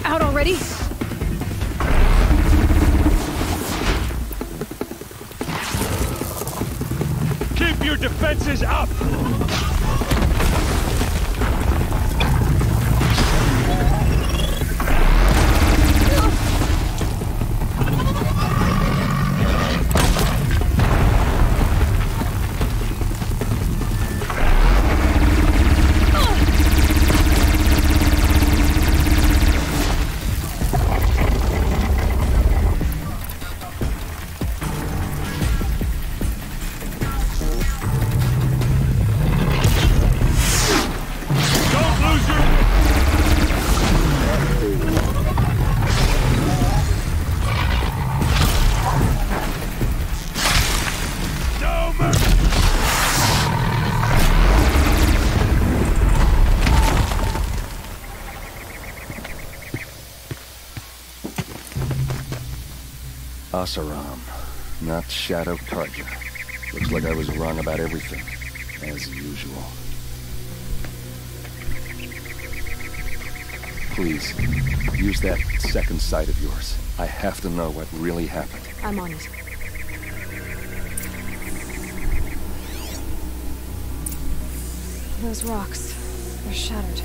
Out already? Keep your defenses up! Asaram, not Shadow Tarja. Looks like I was wrong about everything, as usual. Please, use that second sight of yours. I have to know what really happened. I'm on it. Those rocks, they're shattered.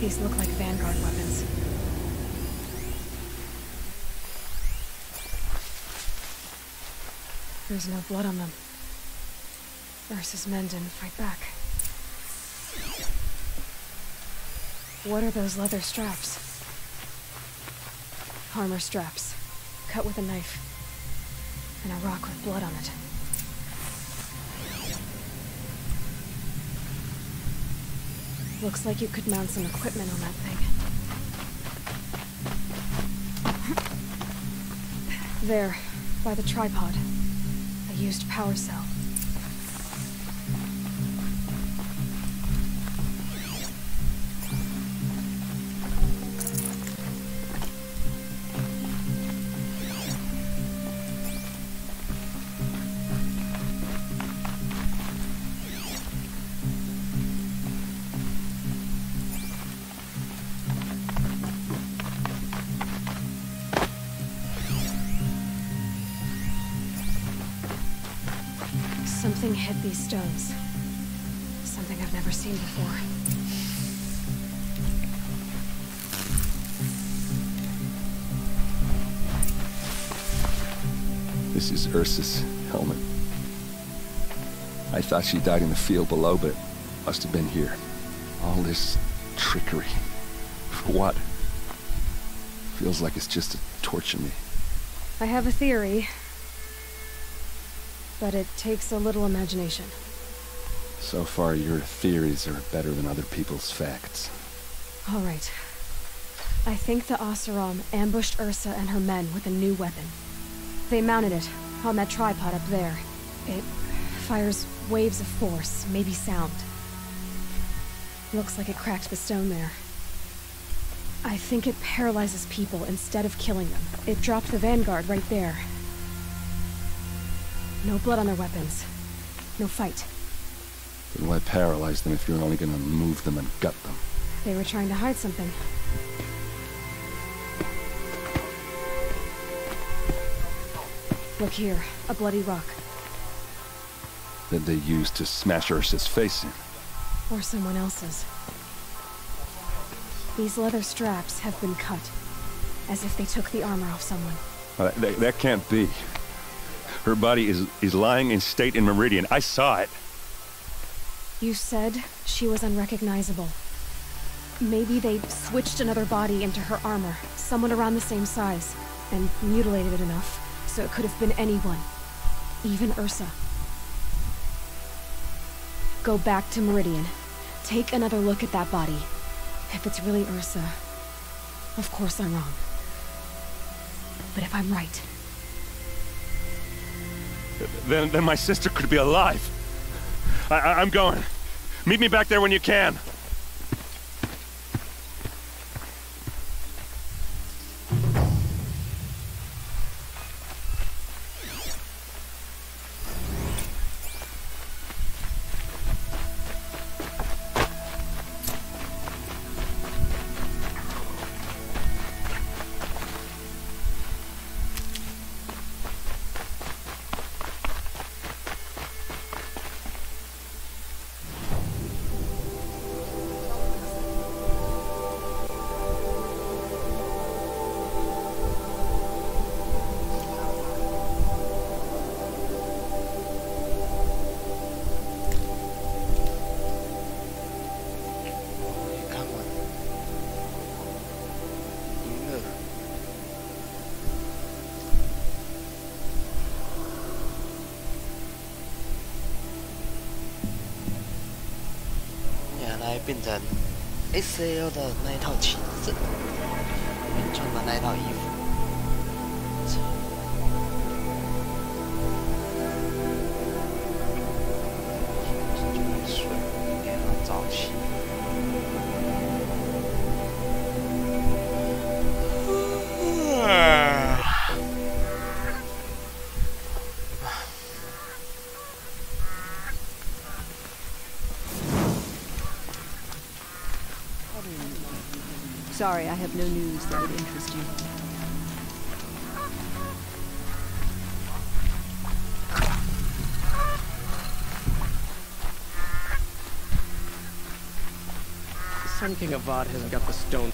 These look like Vanguard weapons. There's no blood on them. Ursa's men didn't fight back. What are those leather straps? Armor straps, cut with a knife, and a rock with blood on it. Looks like you could mount some equipment on that thing. There, by the tripod. A used power cell. Something hit these stones. Something I've never seen before. This is Ursa's helmet. I thought she died in the field below, but it must have been here. All this trickery. For what? Feels like it's just to torture me. I have a theory. But it takes a little imagination. So far, your theories are better than other people's facts. All right. I think the Oseram ambushed Ursa and her men with a new weapon. They mounted it on that tripod up there. It fires waves of force, maybe sound. Looks like it cracked the stone there. I think it paralyzes people instead of killing them. It dropped the Vanguard right there. No blood on their weapons. No fight. Then why paralyze them if you're only gonna move them and gut them? They were trying to hide something. Look here, a bloody rock. That they used to smash Ursa's face in. Or someone else's. These leather straps have been cut, as if they took the armor off someone. That can't be. Her body is lying in state in Meridian. I saw it. You said she was unrecognizable. Maybe they switched another body into her armor, someone around the same size, and mutilated it enough so it could have been anyone. Even Ursa. Go back to Meridian. Take another look at that body. If it's really Ursa, of course I'm wrong. But if I'm right... Then my sister could be alive. I'm going. Meet me back there when you can. 来变成 SL 的那一套旗子，穿的那一套衣服。水应该很早期。Sorry, I have no news that would interest you. The Sun King Avad hasn't got the stone.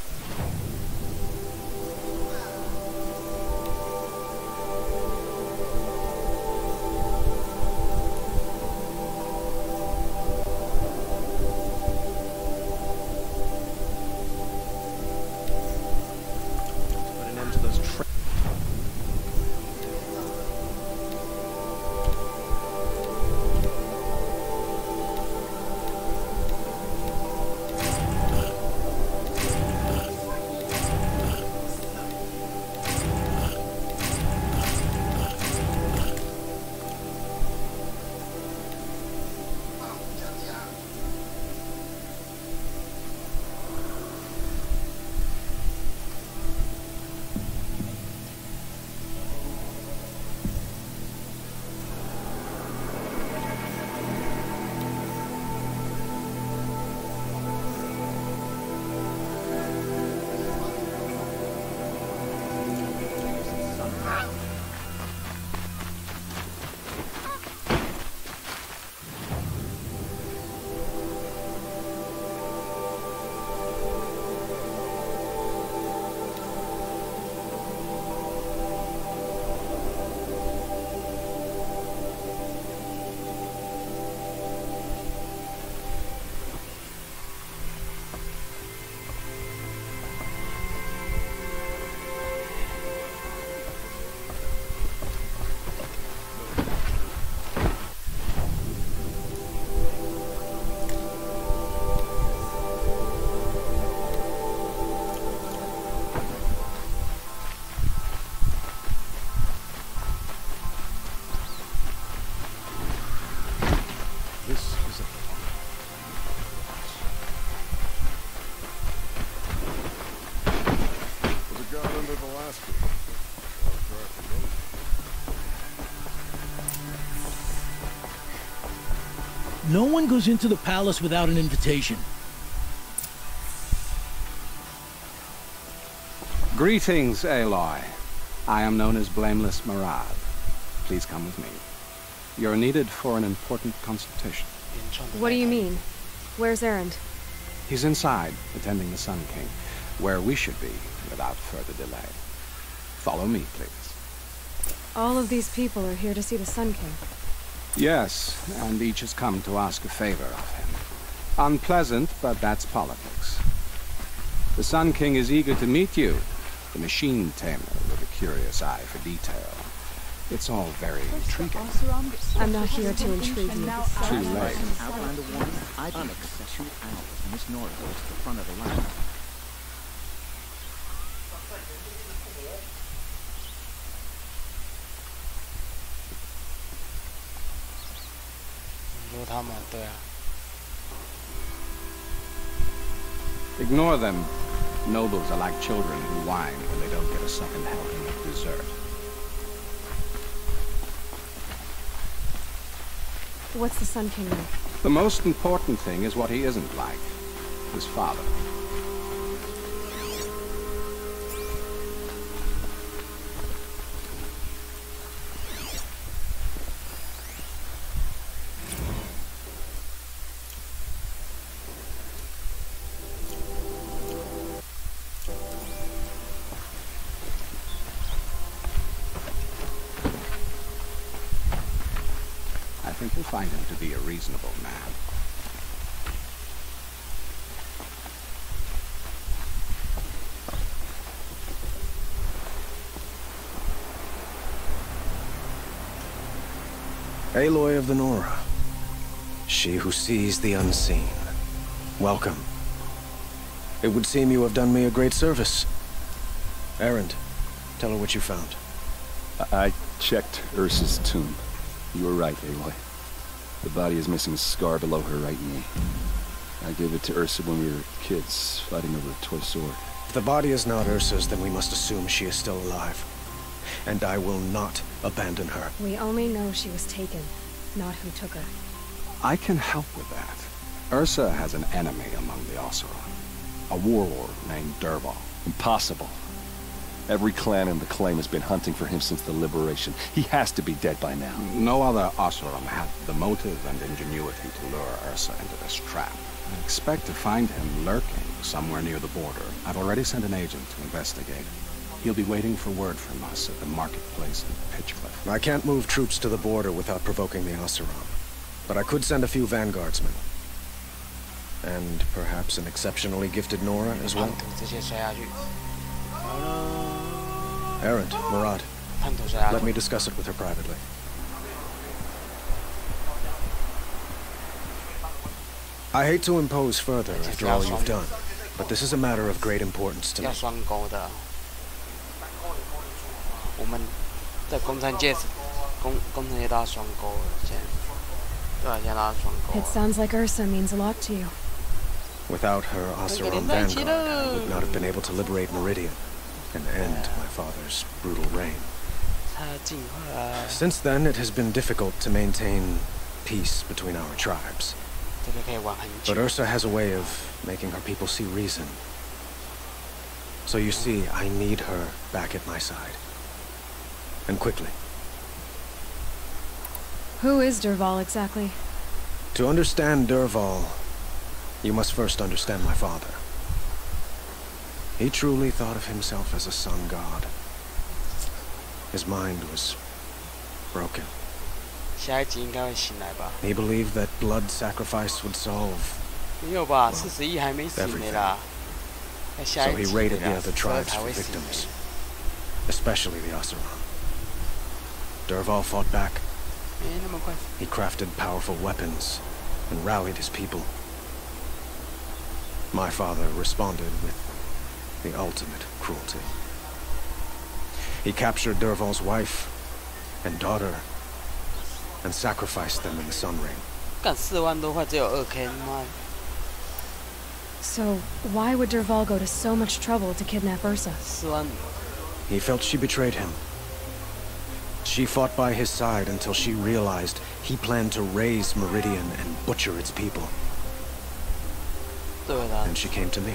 No one goes into the palace without an invitation. Greetings, Aloy. I am known as Blameless Marad. Please come with me. You're needed for an important consultation. What do you mean? Where's Erend? He's inside, attending the Sun King, where we should be without further delay. Follow me, please. All of these people are here to see the Sun King. Yes, and each has come to ask a favor of him. Unpleasant, but that's politics. The Sun King is eager to meet you, the machine tamer with a curious eye for detail. It's all very intriguing. I'm not here to intrigue you. Too late. Outlander 1, I'd like to set you out as Miss Nora goes to the front of the line. 说他们，对啊。Ignore them. Nobles are like children who whine when they don't get a second helping of dessert. What's the Sun King like? The most important thing is what he isn't like. His father. I think you'll find him to be a reasonable man. Aloy of the Nora. She who sees the unseen. Welcome. It would seem you have done me a great service. Erend, tell her what you found. I checked Ursa's tomb. You were right, Aloy. The body is missing a scar below her right knee. I gave it to Ursa when we were kids, fighting over a toy sword. If the body is not Ursa's, then we must assume she is still alive. And I will not abandon her. We only know she was taken, not who took her. I can help with that. Ursa has an enemy among the Oseram. A warlord named Dervahl. Impossible. Every clan in the claim has been hunting for him since the liberation. He has to be dead by now. No other Oseram had the motive and ingenuity to lure Ursa into this trap. I expect to find him lurking somewhere near the border. I've already sent an agent to investigate. He'll be waiting for word from us at the marketplace in Pitchcliff. I can't move troops to the border without provoking the Oseram. But I could send a few vanguardsmen. And perhaps an exceptionally gifted Nora as well. Erend, Murad, let me discuss it with her privately. I hate to impose further after all you've done, but this is a matter of great importance to me. It sounds like Ursa means a lot to you. Without her Oseram vanguard, I would not have been able to liberate Meridian and end my father's brutal reign. Since then, it has been difficult to maintain peace between our tribes. But Ursa has a way of making her people see reason. So you see, I need her back at my side. And quickly. Who is Dervahl exactly? To understand Dervahl, you must first understand my father. He truly thought of himself as a sun god. His mind was broken. He believed that blood sacrifice would solve everything. So he raided the other tribes for victims, especially the Oseram. Dervahl fought back. He crafted powerful weapons and rallied his people. My father responded with the ultimate cruelty. He captured Dervahl's wife and daughter and sacrificed them in the Sun Ring. So, why would Dervahl go to so much trouble to kidnap Ursa? He felt she betrayed him. She fought by his side until she realized he planned to raise Meridian and butcher its people. And she came to me.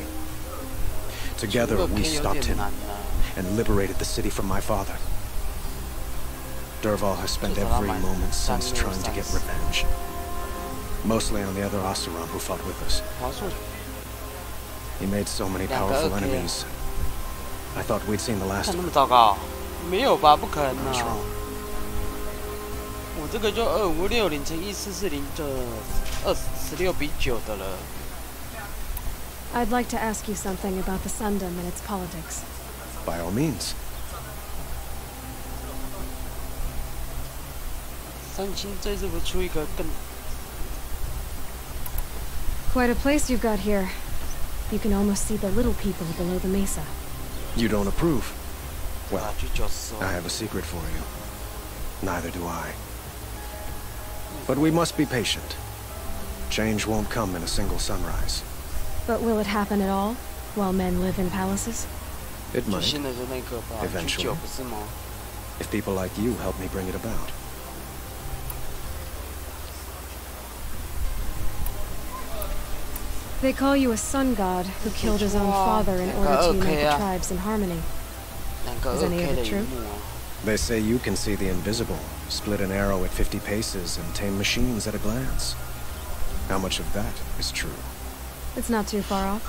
Together, we stopped him and liberated the city from my father. Dervahl has spent every moment since trying to get revenge. Mostly on the other Oseram who fought with us. He made so many powerful enemies. I thought we'd seen the last of them. That's wrong. I'd like to ask you something about the Sundom and its politics. By all means. Quite a place you've got here. You can almost see the little people below the mesa. You don't approve? Well, I have a secret for you. Neither do I. But we must be patient. Change won't come in a single sunrise. But will it happen at all, while men live in palaces? It might. Eventually. If people like you help me bring it about. They call you a sun god who killed his own father in order to unite the tribes in harmony. Is any of it true? They say you can see the invisible, split an arrow at 50 paces, and tame machines at a glance. How much of that is true? It's not too far off.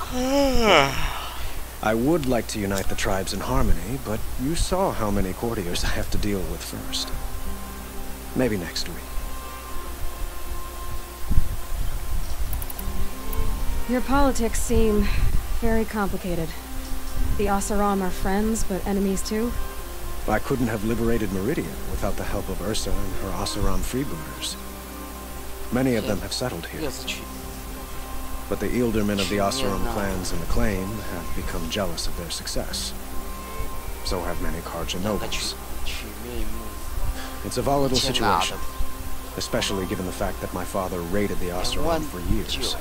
I would like to unite the tribes in harmony, but you saw how many courtiers I have to deal with first. Maybe next week. Your politics seem very complicated. The Oseram are friends, but enemies too? I couldn't have liberated Meridian without the help of Ursa and her Oseram freebooters. Many of them have settled here. But the Ealdormen of the Oseram clans and Acclaim have become jealous of their success. So have many Karja nobles. It's a volatile situation, especially given the fact that my father raided the Oseram for years.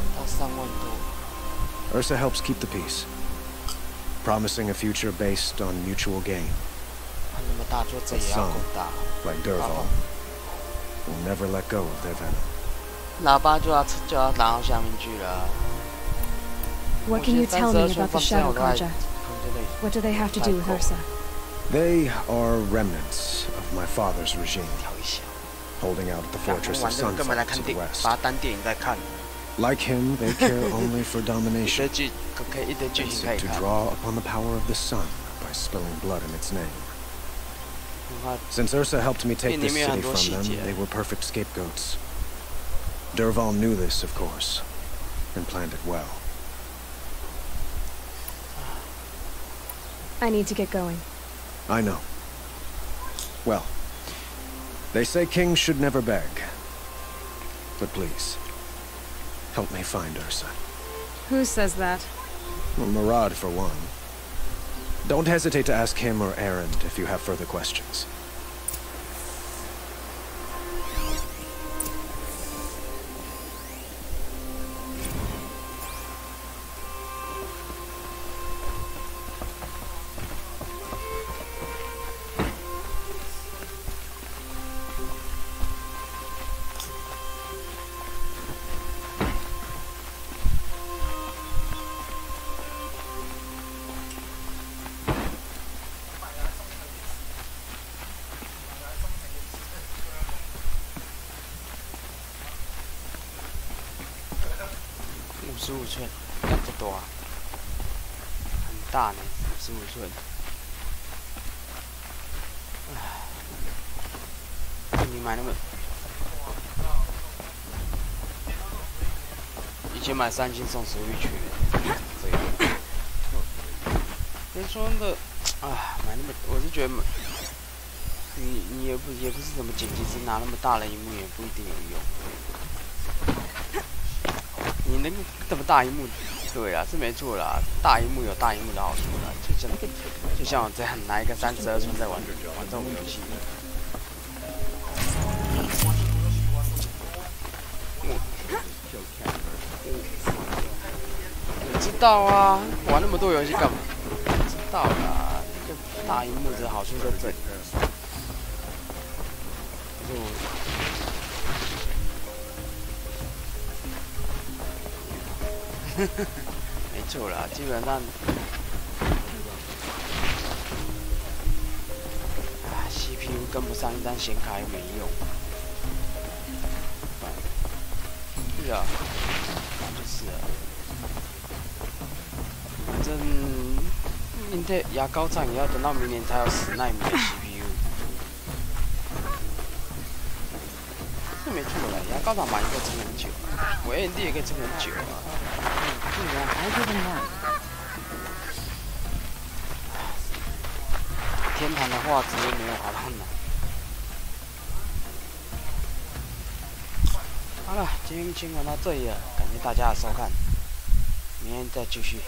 Ursa helps keep the peace, promising a future based on mutual gain. But some, like Dervahl, will never let go of their venom. What can you tell me about the Shadow Karja? What do they have to do with Ursa? They are remnants of my father's regime, holding out at the fortress of Sunfall to the west. Like him, they care only for domination, and seek to draw upon the power of the sun by spilling blood in its name. Since Ursa helped me take this city from them, they were perfect scapegoats. Dervahl knew this, of course, and planned it well. I need to get going. I know. Well, they say kings should never beg. But please, help me find Ursa. Who says that? Well, Murad, for one. Don't hesitate to ask him or Erend if you have further questions.55寸，但不多啊，很大呢，55寸。你买那么，以前买3星送Switch，这个，人说的，买那么，我是觉得你也不是什么剪辑师，拿那么大的荧幕也不一定有用。 你那个这么大荧幕，对啊，是没错啦。大荧幕有大荧幕的好处啦，就像我这样拿一个32寸在玩这种游戏。我知道啊，玩那么多游戏干嘛？知道啦，这个大荧幕的好处在这里。没错啦，基本上，CPU 跟不上一张显卡又没用。是啊，就是啊。反正Intel牙膏厂也要等到明年才有10奈米的 CPU。是没错啦，牙膏厂买一个撑很久，我 AMD 也可以撑很久啊。 天堂的画质又没有好到哪。好了，今天先玩到这里了，感谢大家的收看，明天再继续。